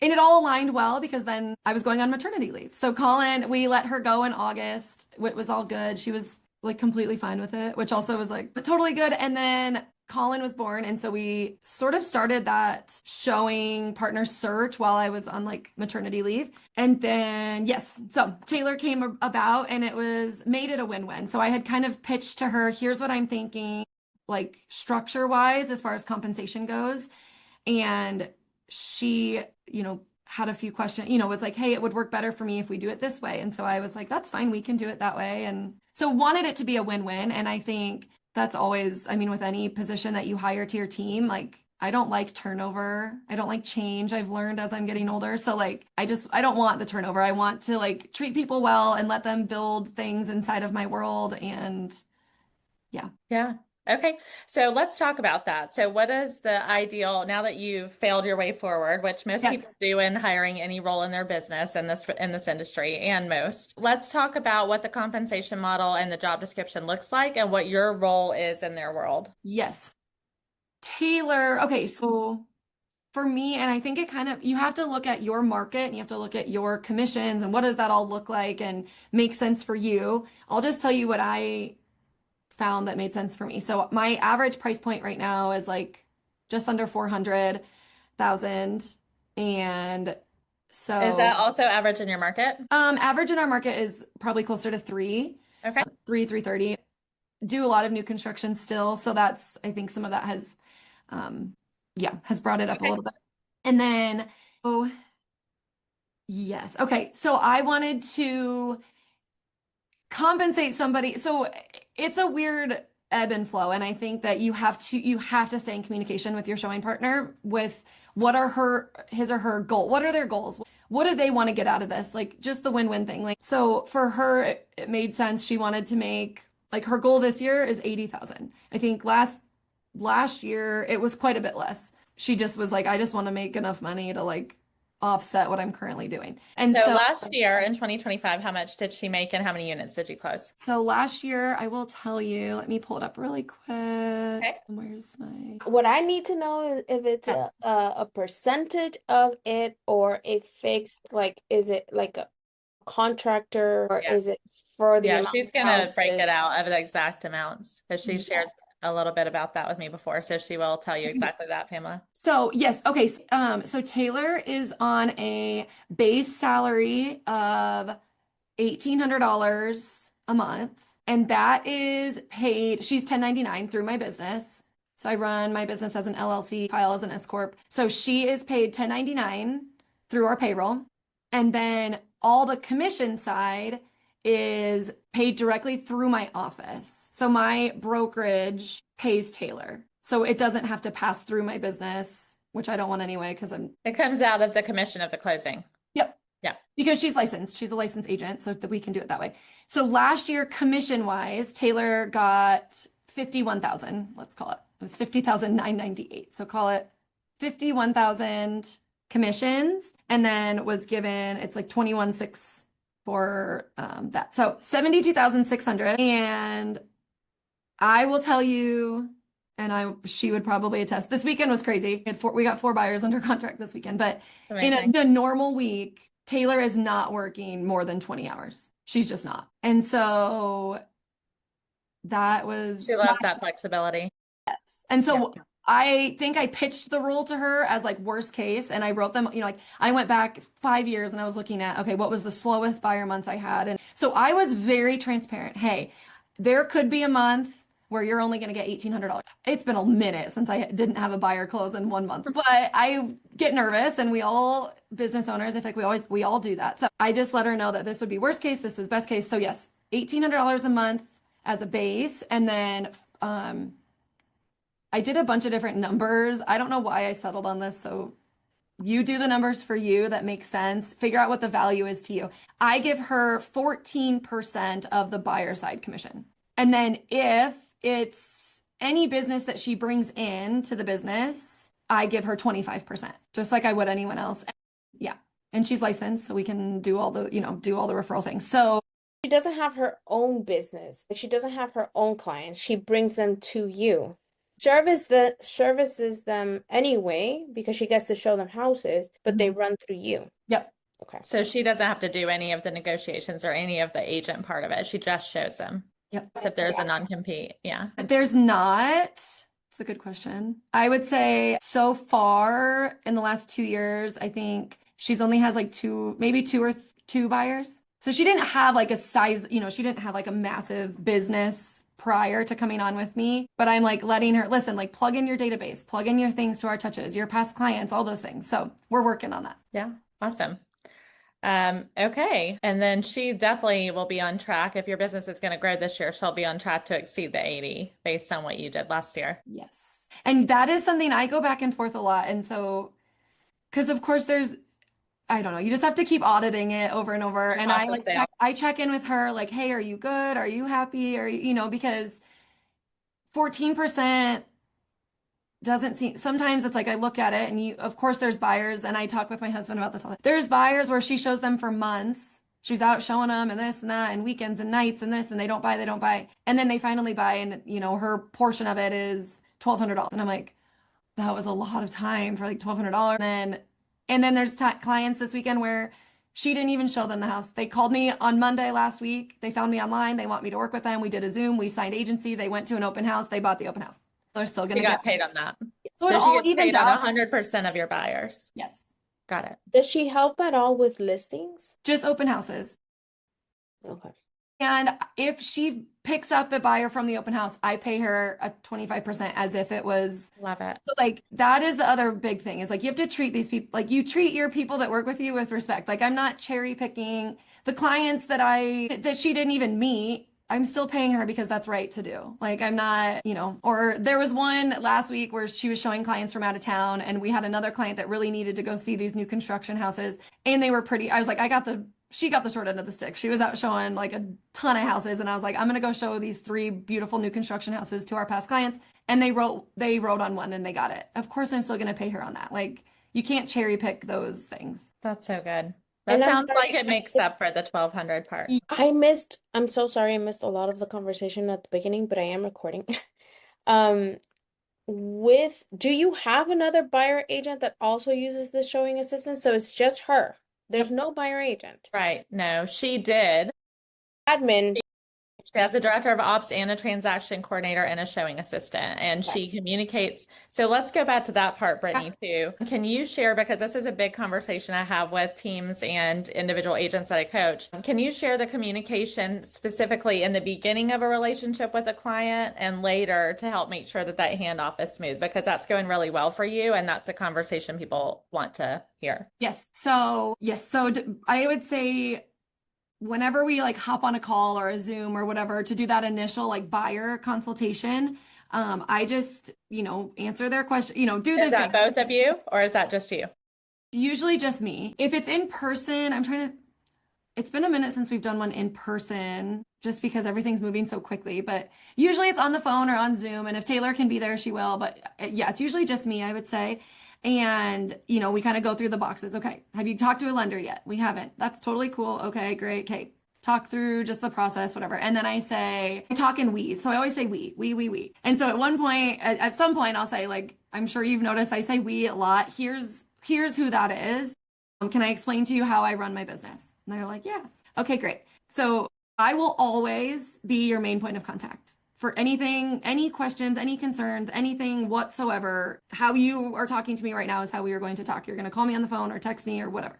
Speaker 2: And it all aligned well because then I was going on maternity leave. So Colin, we let her go in August. It was all good. She was like completely fine with it, which also was like totally good. And then Colin was born. And so we sort of started that showing partner search while I was on like maternity leave. And then, yes, so Taylor came about and it made it a win-win. So I had kind of pitched to her, here's what I'm thinking, like structure wise, as far as compensation goes. And she, had a few questions, was like, hey, it would work better for me if we do it this way. And so I was like, that's fine. We can do it that way. And so wanted it to be a win-win. And I think that's always, with any position that you hire to your team, like, I don't like turnover. I don't like change. I've learned as I'm getting older. So like, I don't want the turnover. I want to like treat people well and let them build things inside of my world. And yeah.
Speaker 1: Yeah. Okay, so let's talk about that. So what is the ideal, now that you've failed your way forward, which most people do in hiring any role in their business in this industry, and most. Let's talk about what the compensation model and the job description looks like and what your role is in their world.
Speaker 2: Yes. Taylor, okay, so for me, and I think you have to look at your market and you have to look at your commissions and what does that all look like and make sense for you. I'll just tell you what I found that made sense for me. So my average price point right now is like just under 400,000. And so
Speaker 1: is that also average in your market?
Speaker 2: Average in our market is probably closer to 3.
Speaker 1: Okay.
Speaker 2: 330. Do a lot of new construction still. So that's, I think some of that has brought it up a little bit. And then, yes. Okay. So I wanted to compensate somebody. So it's a weird ebb and flow. And I think that you have to stay in communication with your showing partner with what are his or her goal. What are their goals? What do they want to get out of this? Like just the win-win thing. Like, so for her, it made sense. She wanted to make, like, her goal this year is 80,000. I think last year it was quite a bit less. She just was like, I just want to make enough money to like offset what I'm currly doing. And so
Speaker 1: last year in 2025, how much did she make and how many units did you close?
Speaker 2: So last year, I will tell you, let me pull it up really quick.
Speaker 1: Okay.
Speaker 2: Where's my...
Speaker 3: What I need to know is if it's a percentage of it or a fixed, like, is it like a contractor or is it for the amount
Speaker 1: she's going to break it out of the exact amounts because she shared a little bit about that with me before. So she will tell you exactly that, Pamela.
Speaker 2: So yes. Okay. So Taylor is on a base salary of $1,800 a month. And that is paid. She's 1099 through my business. So I run my business as an LLC, file as an S Corp. So she is paid 1099 through our payroll. And then all the commission side is paid directly through my office. So my brokerage pays Taylor. So it doesn't have to pass through my business, which I don't want anyway, because
Speaker 1: it comes out of the commission of the closing.
Speaker 2: Yep.
Speaker 1: Yeah.
Speaker 2: Because she's licensed. She's a licensed agent, so that we can do it that way. So last year, commission wise, Taylor got 51,000, let's call it. It was 50,998. So call it 51,000 commissions, and then was given, it's like 21,600 for that. So 72,600. And I will tell you, and she would probably attest, this weekend was crazy. We got 4 buyers under contract this weekend, but
Speaker 1: Amazing.
Speaker 2: in a normal week, Taylor is not working more than 20 hours. She's just not. And so that was
Speaker 1: She loved that flexibility.
Speaker 2: yes. And so
Speaker 1: Yeah.
Speaker 2: I think I pitched the rule to her as like worst case, and I wrote them, like I went back 5 years and I was looking at, okay, what was the slowest buyer months I had? And so I was very transparent. Hey, there could be a month where you're only going to get $1,800. It's been a minute since I didn't have a buyer close in 1 month, but I get nervous, and we all business owners, I think we all do that. So I just let her know that this would be worst case, this was best case. So yes, $1,800 a month as a base, and then I did a bunch of different numbers. I don't know why I settled on this. So you do the numbers for you that make sense. Figure out what the value is to you. I give her 14% of the buyer side commission. And then if it's any business that she brings in to the business, I give her 25%, just like I would anyone else. Yeah. And she's licensed, so we can do all the referral things. So
Speaker 3: She doesn't have her own business. Like, she doesn't have her own clients. She brings them to you. Services them anyway because she gets to show them houses, but they run through you.
Speaker 2: yep.
Speaker 3: Okay.
Speaker 1: So she doesn't have to do any of the negotiations or any of the agent part of it. She just shows them.
Speaker 2: Yep.
Speaker 1: If there's a non-compete. Yeah.
Speaker 2: There's not. It's a good question. I would say so far in the last 2 years, I think she's only has like maybe two buyers. So she didn't have like a size, she didn't have like a massive business prior to coming on with me, but I'm like letting her listen, like plug in your database, plug in your things to our touches, your past clients, all those things. So we're working on that.
Speaker 1: Yeah. Awesome. Okay. And then she definitely will be on track. If your business is going to grow this year, she'll be on track to exceed the 80 based on what you did last year.
Speaker 2: Yes. And that is something I go back and forth a lot. And so, because of course I don't know, you just have to keep auditing it over and over. And I check in with her like, hey, are you good? Are you happy? Because 14% doesn't seem, sometimes it's like I look at it and of course there's buyers, and I talk with my husband about this all the time. There's buyers where she shows them for months. She's out showing them and this and that and weekends and nights and this, and they don't buy. And then they finally buy, and her portion of it is $1,200. And I'm like, that was a lot of time for like $1,200. And then there's clients this weekend where she didn't even show them the house. They called me on Monday last week. They found me online. They want me to work with them. We did a Zoom. We signed agency. They went to an open house. They bought the open house. They're still going to get
Speaker 1: paid on that.
Speaker 2: So
Speaker 1: she gets paid on 100% of your buyers.
Speaker 2: Yes.
Speaker 1: Got it.
Speaker 3: Does she help at all with listings?
Speaker 2: Just open houses.
Speaker 3: Okay.
Speaker 2: And if she picks up a buyer from the open house, I pay her a 25% as if it was.
Speaker 1: Love it.
Speaker 2: So like that is the other big thing, is like you have to treat these people like you treat your people that work with you with respect. Like I'm not cherry picking the clients that she didn't even meet. I'm still paying her because that's right to do. Like I'm not, or there was one last week where she was showing clients from out of town, and we had another client that really needed to go see these new construction houses, and they were pretty. I was like, she got the short end of the stick. She was out showing like a ton of houses, and I was like, I'm going to go show these 3 beautiful new construction houses to our past clients. And they wrote on one and they got it. Of course, I'm still going to pay her on that. Like you can't cherry pick those things.
Speaker 1: That's so good. That sounds like it makes up for the 1,200 part.
Speaker 3: I'm so sorry, I missed a lot of the conversation at the beginning, but I am recording. Do you have another buyer agent that also uses this showing assistant? So it's just her. There's no buyer agent.
Speaker 1: Right. No, she did.
Speaker 3: Admin.
Speaker 1: She has a director of ops and a transaction coordinator and a showing assistant, and she communicates. So let's go back to that part, Brittney, too. Can you share, because this is a big conversation I have with teams and individual agents that I coach. Can you share the communication specifically in the beginning of a relationship with a client and later to help make sure that handoff is smooth? Because that's going really well for you, and that's a conversation people want to hear.
Speaker 2: Yes. So I would say, whenever we like hop on a call or a Zoom or whatever to do that initial like buyer consultation, I just, answer their question, do this.
Speaker 1: Is that both of you or is that just you?
Speaker 2: Usually just me. If it's in person, It's been a minute since we've done one in person just because everything's moving so quickly, but usually it's on the phone or on Zoom. And if Taylor can be there, she will. But yeah, it's usually just me, I would say. And, we kind of go through the boxes. Okay. Have you talked to a lender yet? We haven't. That's totally cool. Okay, great. Okay. Talk through just the process, whatever. And then I talk in we. So I always say we. And so at some point, I'll say, like, I'm sure you've noticed I say we a lot. Here's who that is. Can I explain to you how I run my business? And they're like, yeah. Okay, great. So I will always be your main point of contact for anything, any questions, any concerns, anything whatsoever. How you are talking to me right now is how we are going to talk. You're going to call me on the phone or text me or whatever.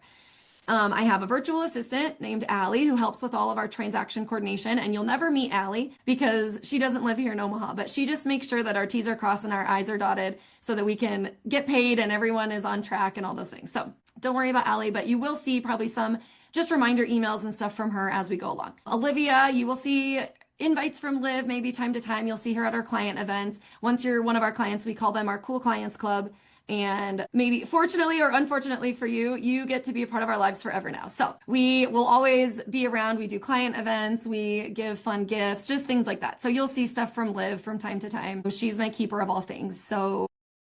Speaker 2: I have a virtual assistant named Allie who helps with all of our transaction coordination, and you'll never meet Allie because she doesn't live here in Omaha, but she just makes sure that our T's are crossed and our I's are dotted so that we can get paid and everyone is on track and all those things. So don't worry about Allie, but you will see probably some just reminder emails and stuff from her as we go along. Olivia, you will see invites from Liv, maybe time to time. You'll see her at our client events. Once you're one of our clients, we call them our Cool Clients Club. And maybe fortunately or unfortunately for you, you get to be a part of our lives forever now. So we will always be around. We do client events. We give fun gifts, just things like that. So you'll see stuff from Liv from time to time. She's my keeper of all things. So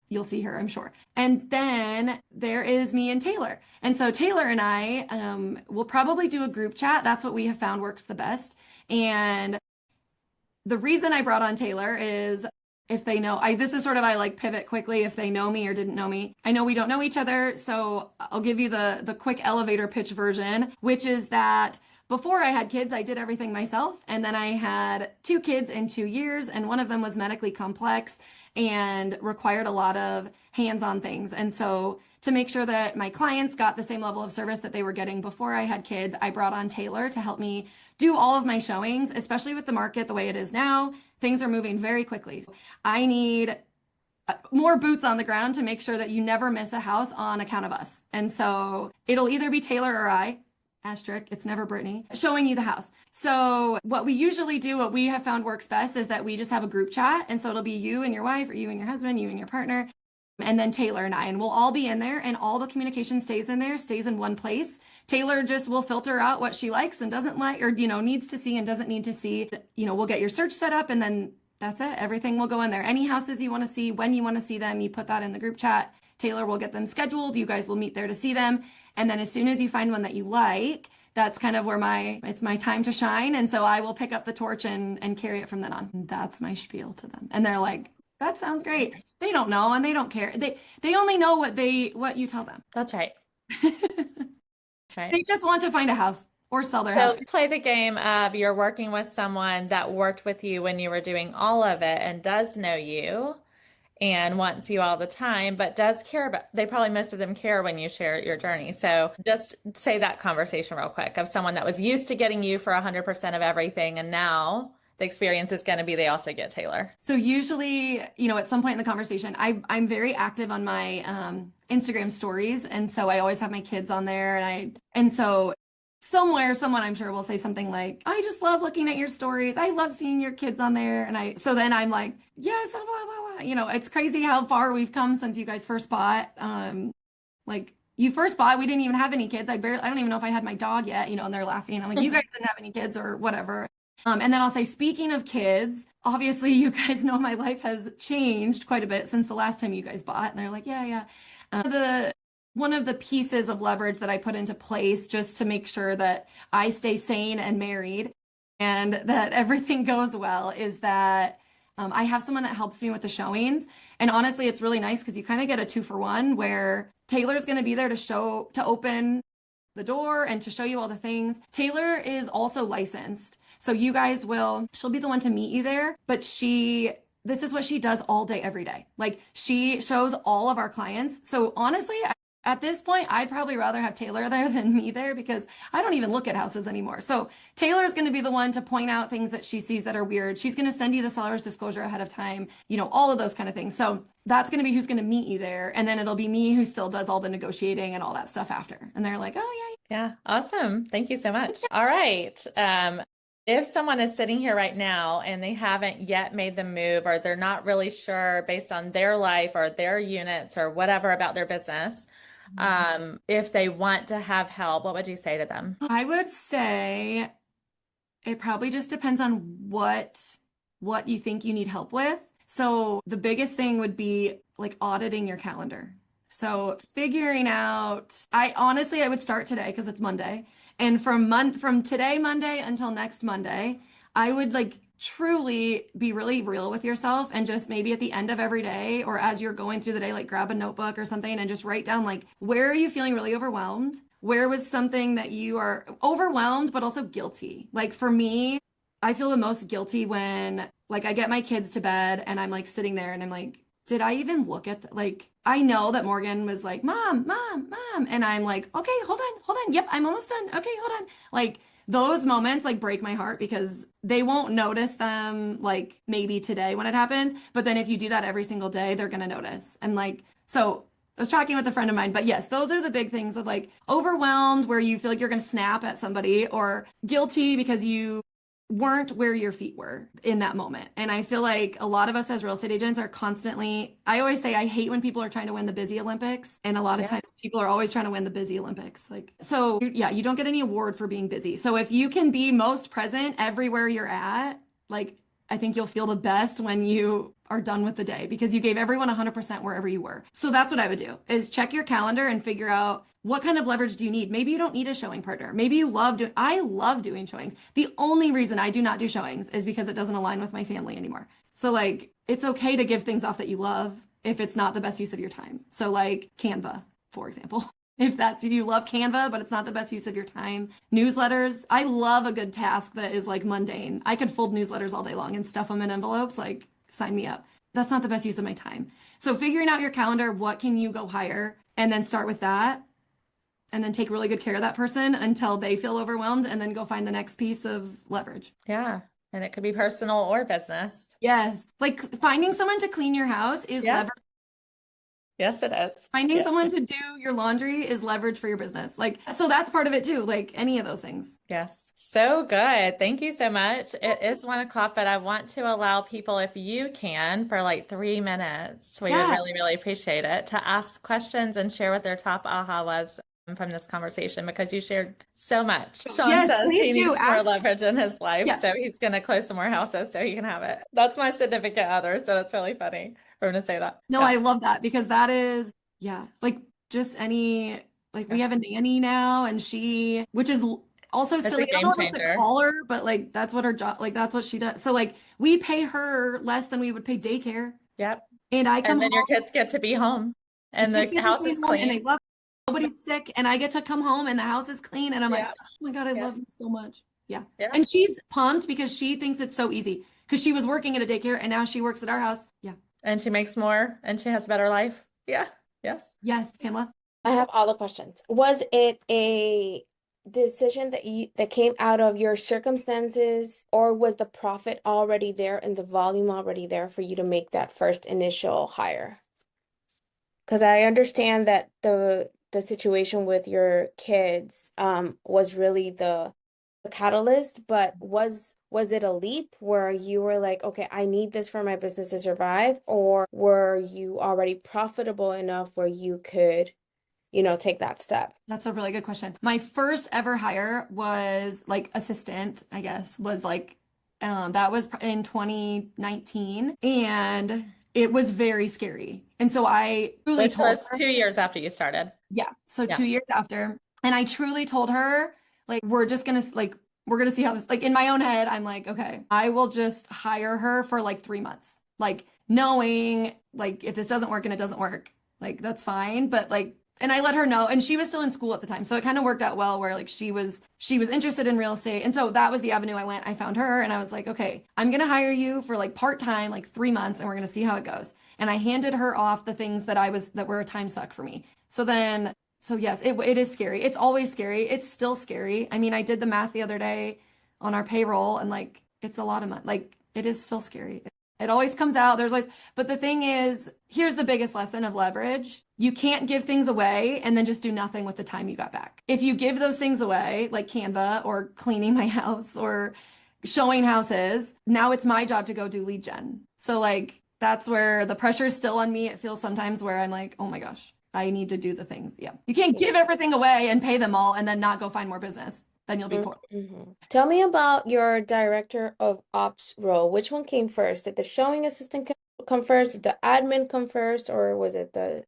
Speaker 2: you'll see her, I'm sure. And then there is me and Taylor. And so Taylor and I will probably do a group chat. That's what we have found works the best. And the reason I brought on Taylor is if they know, this is sort of, I like pivot quickly if they know me or didn't know me. I know we don't know each other, so I'll give you the quick elevator pitch version, which is that before I had kids, I did everything myself. And then I had 2 kids in 2 years, and one of them was medically complex and required a lot of hands-on things. And so to make sure that my clients got the same level of service that they were getting before I had kids, I brought on Taylor to help me do all of my showings, especially with the market the way it is now. Things are moving very quickly. I need more boots on the ground to make sure that you never miss a house on account of us. And so it'll either be Taylor or I, asterisk, it's never Brittney, showing you the house. So what we usually do, what we have found works best is that we just have a group chat. And so it'll be you and your wife or you and your husband, you and your partner, and then Taylor and I, and we'll all be in there and all the communication stays in there, stays in one place. Taylor just will filter out what she likes and doesn't like, or, needs to see and doesn't need to see. We'll get your search set up and then that's it. Everything will go in there. Any houses you want to see, when you want to see them, you put that in the group chat. Taylor will get them scheduled. You guys will meet there to see them. And then as soon as you find one that you like, that's kind of where it's my time to shine. And so I will pick up the torch and carry it from then on. That's my spiel to them. And they're like, that sounds great. They don't know and they don't care. They only know what you tell them.
Speaker 1: That's right. Right.
Speaker 2: They just want to find a house or sell their
Speaker 1: So
Speaker 2: house.
Speaker 1: play the game of you're working with someone that worked with you when you were doing all of it and does know you and wants you all the time, but does care about, most of them care when you share your journey. So just say that conversation real quick of someone that was used to getting you for 100% of everything. And now the experience is going to be, they also get Taylor.
Speaker 2: So usually, at some point in the conversation, I'm very active on my Instagram stories. And so I always have my kids on there. And so someone I'm sure will say something like, I just love looking at your stories. I love seeing your kids on there. So then I'm like, yes, blah, blah, blah. It's crazy how far we've come since you guys first bought. Like you first bought, we didn't even have any kids. I don't even know if I had my dog yet, and they're laughing. I'm like, you guys didn't have any kids or whatever. And then I'll say, speaking of kids, obviously you guys know my life has changed quite a bit since the last time you guys bought. And they're like, yeah. One of the pieces of leverage that I put into place just to make sure that I stay sane and married and that everything goes well is that I have someone that helps me with the showings. And honestly, it's really nice because you kind of get a 2-for-1 where Taylor's going to be there to open the door and to show you all the things. Taylor is also licensed. So you guys she'll be the one to meet you there, but this is what she does all day, every day. Like she shows all of our clients. So honestly, at this point, I'd probably rather have Taylor there than me there because I don't even look at houses anymore. So Taylor's going to be the one to point out things that she sees that are weird. She's going to send you the seller's disclosure ahead of time, all of those kind of things. So that's going to be who's going to meet you there. And then it'll be me who still does all the negotiating and all that stuff after. And they're like, oh yeah.
Speaker 1: Yeah. Awesome. Thank you so much. All right. If someone is sitting here right now and they haven't yet made the move or they're not really sure based on their life or their units or whatever about their business, If they want to have help, what would you say to them?
Speaker 2: I would say it probably just depends on what you think you need help with. So the biggest thing would be like auditing your calendar. So figuring out, I would start today because it's Monday. And from today, Monday until next Monday, I would like truly be really real with yourself and just maybe at the end of every day or as you're going through the day, like grab a notebook or something and just write down like where are you feeling really overwhelmed? Where was something that you are overwhelmed but also guilty? Like for me, I feel the most guilty when like I get my kids to bed and I'm like sitting there and I'm like, did I even look at like I know that Morgan was like, Mom, Mom, Mom. And I'm like, okay, hold on, hold on. Yep, I'm almost done. Okay, hold on. Like those moments like break my heart because they won't notice them like maybe today when it happens. But then if you do that every single day, they're gonna notice. And like, so I was talking with a friend of mine, but yes, those are the big things of like overwhelmed where you feel like you're gonna snap at somebody or guilty because you weren't where your feet were in that moment. And I feel like a lot of us as real estate agents are constantly, I always say, I hate when people are trying to win the busy Olympics. And a lot of times people are always trying to win the busy Olympics. Like, so yeah, you don't get any award for being busy. So if you can be most present everywhere you're at, like, I think you'll feel the best when you are done with the day because you gave everyone 100% wherever you were. So that's what I would do is check your calendar and figure out what kind of leverage do you need? Maybe you don't need a showing partner. Maybe you I love doing showings. The only reason I do not do showings is because it doesn't align with my family anymore. So like, it's okay to give things off that you love if it's not the best use of your time. So like Canva, for example. If that's you love Canva, but it's not the best use of your time. Newsletters, I love a good task that is like mundane. I could fold newsletters all day long and stuff them in envelopes, like sign me up. That's not the best use of my time. So figuring out your calendar, what can you go hire? And then start with that. And then take really good care of that person until they feel overwhelmed and then go find the next piece of leverage.
Speaker 1: Yeah. And it could be personal or business.
Speaker 2: Yes. Like finding someone to clean your house is leverage.
Speaker 1: Yes, it is.
Speaker 2: Finding someone to do your laundry is leverage for your business. Like, so that's part of it too. Like any of those things.
Speaker 1: Yes. So good. Thank you so much. It is 1:00, but I want to allow people, if you can, for like 3 minutes, we would really, really appreciate it, to ask questions and share what their top aha was from this conversation because you shared so much. Sean says he needs more leverage in his life, so he's going to close some more houses so he can have it. That's my significant other, so that's really funny for him to say that.
Speaker 2: No, I love that because that is, like just any, like we have a nanny now and which is also silly. I don't know what to call her, but like that's what her job, like that's what she does. So like we pay her less than we would pay daycare.
Speaker 1: Yep.
Speaker 2: And I come
Speaker 1: and then your kids get to be home and the house is clean.
Speaker 2: And they love nobody's sick and I get to come home and the house is clean and I'm like, oh my God, I love you so much. Yeah. And she's pumped because she thinks it's so easy because she was working at a daycare and now she works at our house. Yeah.
Speaker 1: And she makes more and she has a better life. Yeah. Yes.
Speaker 2: Yes, Pamela.
Speaker 3: I have all the questions. Was it a decision that came out of your circumstances, or was the profit already there and the volume already there for you to make that first initial hire? Because I understand that the situation with your kids was really the catalyst, but was it a leap where you were like, okay, I need this for my business to survive, or were you already profitable enough where you could, take that step?
Speaker 2: That's a really good question. My first ever hire was like assistant, I guess, was like that was in 2019, and it was very scary. And so I truly told her
Speaker 1: 2 years after you started.
Speaker 2: Yeah. So 2 years after. And I truly told her, like, we're going to see how this, like in my own head, I'm like, okay, I will just hire her for like 3 months. Like knowing like if this doesn't work and it doesn't work, like that's fine. But like, and I let her know, and she was still in school at the time. So it kind of worked out well where like she was interested in real estate. And so that was the avenue I went. I found her and I was like, okay, I'm going to hire you for like part-time, like 3 months, and we're going to see how it goes. And I handed her off the things that were a time suck for me. So yes, it is scary. It's always scary. It's still scary. I mean, I did the math the other day on our payroll and like, it's a lot of money. Like it is still scary. It always comes out. But the thing is, here's the biggest lesson of leverage. You can't give things away and then just do nothing with the time you got back. If you give those things away, like Canva or cleaning my house or showing houses, now it's my job to go do lead gen. So like, that's where the pressure is still on me. It feels sometimes where I'm like, oh my gosh, I need to do the things. Yeah. You can't give everything away and pay them all and then not go find more business. Then you'll be poor.
Speaker 3: Mm-hmm. Tell me about your director of ops role. Which one came first? Did the showing assistant come first? Did the admin come first? Or was it the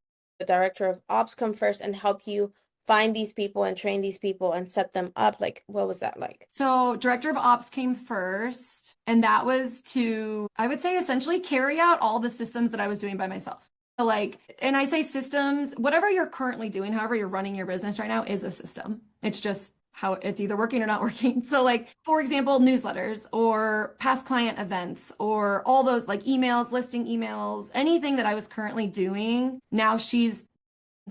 Speaker 3: director of ops come first and help you find these people and train these people and set them up? Like, what was that like?
Speaker 2: So director of ops came first, and that was to, I would say, essentially carry out all the systems that I was doing by myself. So like, and I say systems, whatever you're currently doing, however you're running your business right now is a system. It's just how it's either working or not working. So like, for example, newsletters or past client events or all those like emails, listing emails, anything that I was currently doing. Now she's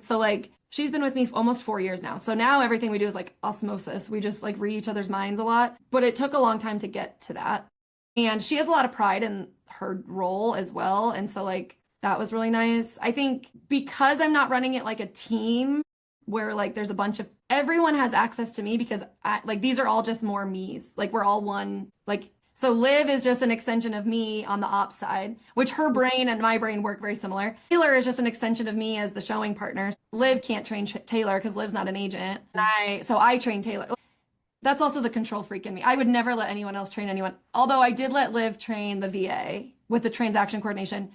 Speaker 2: been with me almost 4 years now. So now everything we do is like osmosis. We just like read each other's minds a lot, but it took a long time to get to that. And she has a lot of pride in her role as well. And so like, that was really nice. I think because I'm not running it like a team where like there's a bunch of everyone has access to me because these are all just more me's. Like we're all one. Like so Liv is just an extension of me on the ops side, which her brain and my brain work very similar. Taylor is just an extension of me as the showing partner. Liv can't train Taylor because Liv's not an agent. And I train Taylor. That's also the control freak in me. I would never let anyone else train anyone. Although I did let Liv train the VA with the transaction coordination.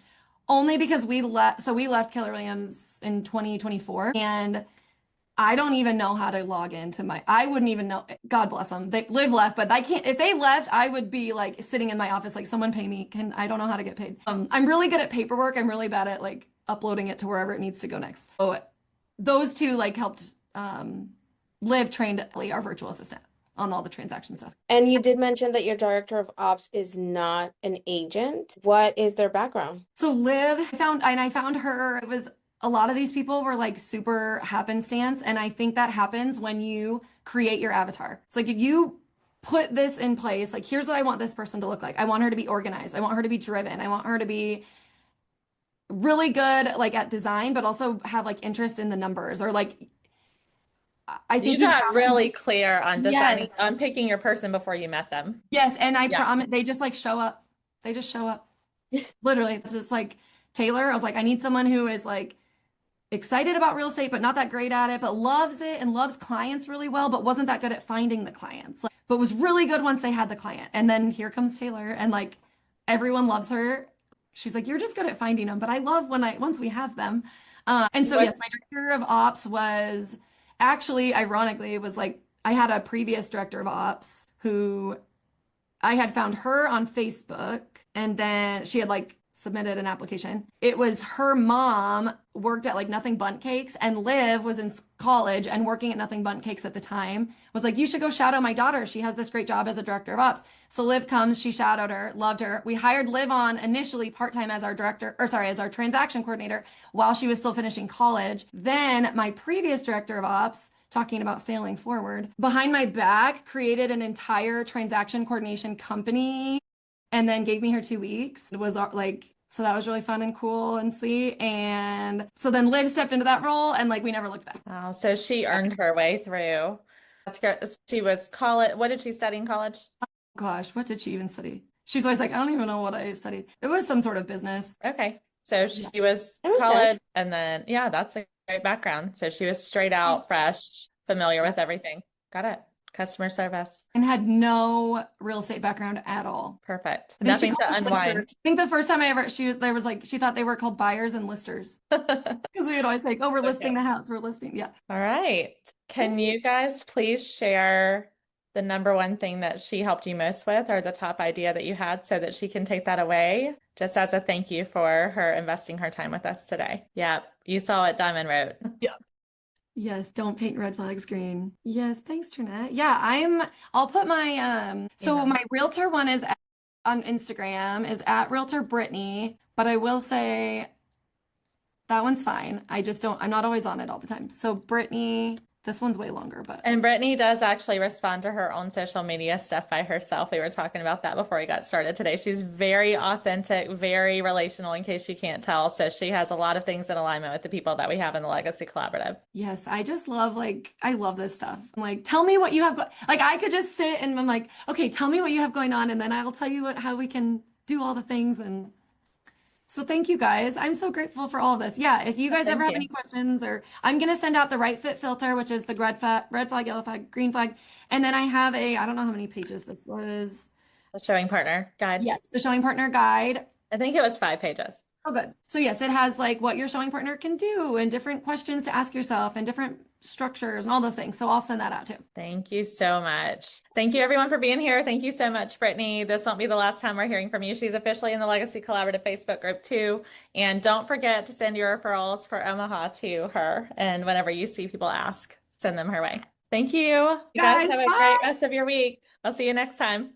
Speaker 2: Only because we left Keller Williams in 2024 and I don't even know how to log into I wouldn't even know. God bless them. They Liv left, but I can't, if they left, I would be like sitting in my office, like someone pay me. I don't know how to get paid. I'm really good at paperwork. I'm really bad at like uploading it to wherever it needs to go next. So those two like helped, Liv trained our virtual assistant on all the transaction stuff.
Speaker 3: And you did mention that your director of ops is not an agent. What is their background?
Speaker 2: So Liv, I found her, it was a lot of these people were like super happenstance. And I think that happens when you create your avatar. It's like if you put this in place, like here's what I want this person to look like. I want her to be organized. I want her to be driven. I want her to be really good like at design, but also have like interest in the numbers or like I think
Speaker 1: you got really clear on deciding
Speaker 2: Yes.
Speaker 1: on picking your person before you met them.
Speaker 2: Yes, and I promise they just like show up. They just show up. Literally, it's just like Taylor. I was like, I need someone who is like excited about real estate, but not that great at it, but loves it and loves clients really well, but wasn't that good at finding the clients. Like, but was really good once they had the client. And then here comes Taylor, and like everyone loves her. She's like, you're just good at finding them, but I love once we have them. And so yes, my director of ops was. Actually, ironically, it was like I had a previous director of ops who I had found her on Facebook and then she had like submitted an application. It was her mom worked at like Nothing Bundt Cakes and Liv was in college and working at Nothing Bundt Cakes at the time. Was like, you should go shout out my daughter. She has this great job as a director of ops. So Liv comes, she shadowed her, loved her. We hired Liv on initially part-time as our as our transaction coordinator while she was still finishing college. Then my previous director of ops, talking about failing forward, behind my back created an entire transaction coordination company and then gave me her 2 weeks. It was like, so that was really fun and cool and sweet. And so then Liv stepped into that role and like we never looked back.
Speaker 1: Oh, so she earned her way through. That's good. She was college. What did she study in college?
Speaker 2: Gosh, what did she even study? She's always like, I don't even know what I studied. It was some sort of business.
Speaker 1: Okay. So she was college and then, yeah, that's a great background. So she was straight out, fresh, familiar with everything. Got it. Customer service.
Speaker 2: And had no real estate background at all.
Speaker 1: Perfect. Nothing to unwind.
Speaker 2: I think the first time she thought they were called buyers and listers. Because we would always like, oh, we're listing the house. We're listing. Yeah.
Speaker 1: All right. Can you guys please share the number one thing that she helped you most with or the top idea that you had so that she can take that away just as a thank you for her investing her time with us today? Yeah. You saw it, Diamond wrote.
Speaker 2: Yeah. Yes, don't paint red flags green. Yes, thanks, Trinette. Yeah, I'll put my so my realtor one is on Instagram is at Realtor Brittney, but I will say that one's fine. I'm not always on it all the time. So Brittney, this one's way longer, but.
Speaker 1: And Brittney does actually respond to her own social media stuff by herself. We were talking about that before we got started today. She's very authentic, very relational in case you can't tell. So she has a lot of things in alignment with the people that we have in the Legacy Collaborative.
Speaker 2: Yes, I just love I love this stuff. I'm like, tell me what you have. Like I could just sit and I'm like, okay, tell me what you have going on. And then I'll tell you how we can do all the things. And So thank you guys. I'm so grateful for all of this. Yeah, if you guys
Speaker 1: Thank
Speaker 2: ever have
Speaker 1: you.
Speaker 2: any questions, or I'm gonna send out the right fit filter, which is the red flag, yellow flag, green flag. And then I have I don't know how many pages this was.
Speaker 1: The showing partner guide.
Speaker 2: Yes, the showing partner guide.
Speaker 1: I think it was 5 pages.
Speaker 2: Oh, good. So yes, it has like what your showing partner can do and different questions to ask yourself and different structures and all those things. So I'll send that out too.
Speaker 1: Thank you so much. Thank you everyone for being here. Thank you so much, Brittney. This won't be the last time we're hearing from you. She's officially in the Legacy Collaborative Facebook group too. And don't forget to send your referrals for Omaha to her. And whenever you see people ask, send them her way. Thank you. You guys
Speaker 2: Guys,
Speaker 1: have a
Speaker 2: bye.
Speaker 1: great rest of your week. I'll see you next time.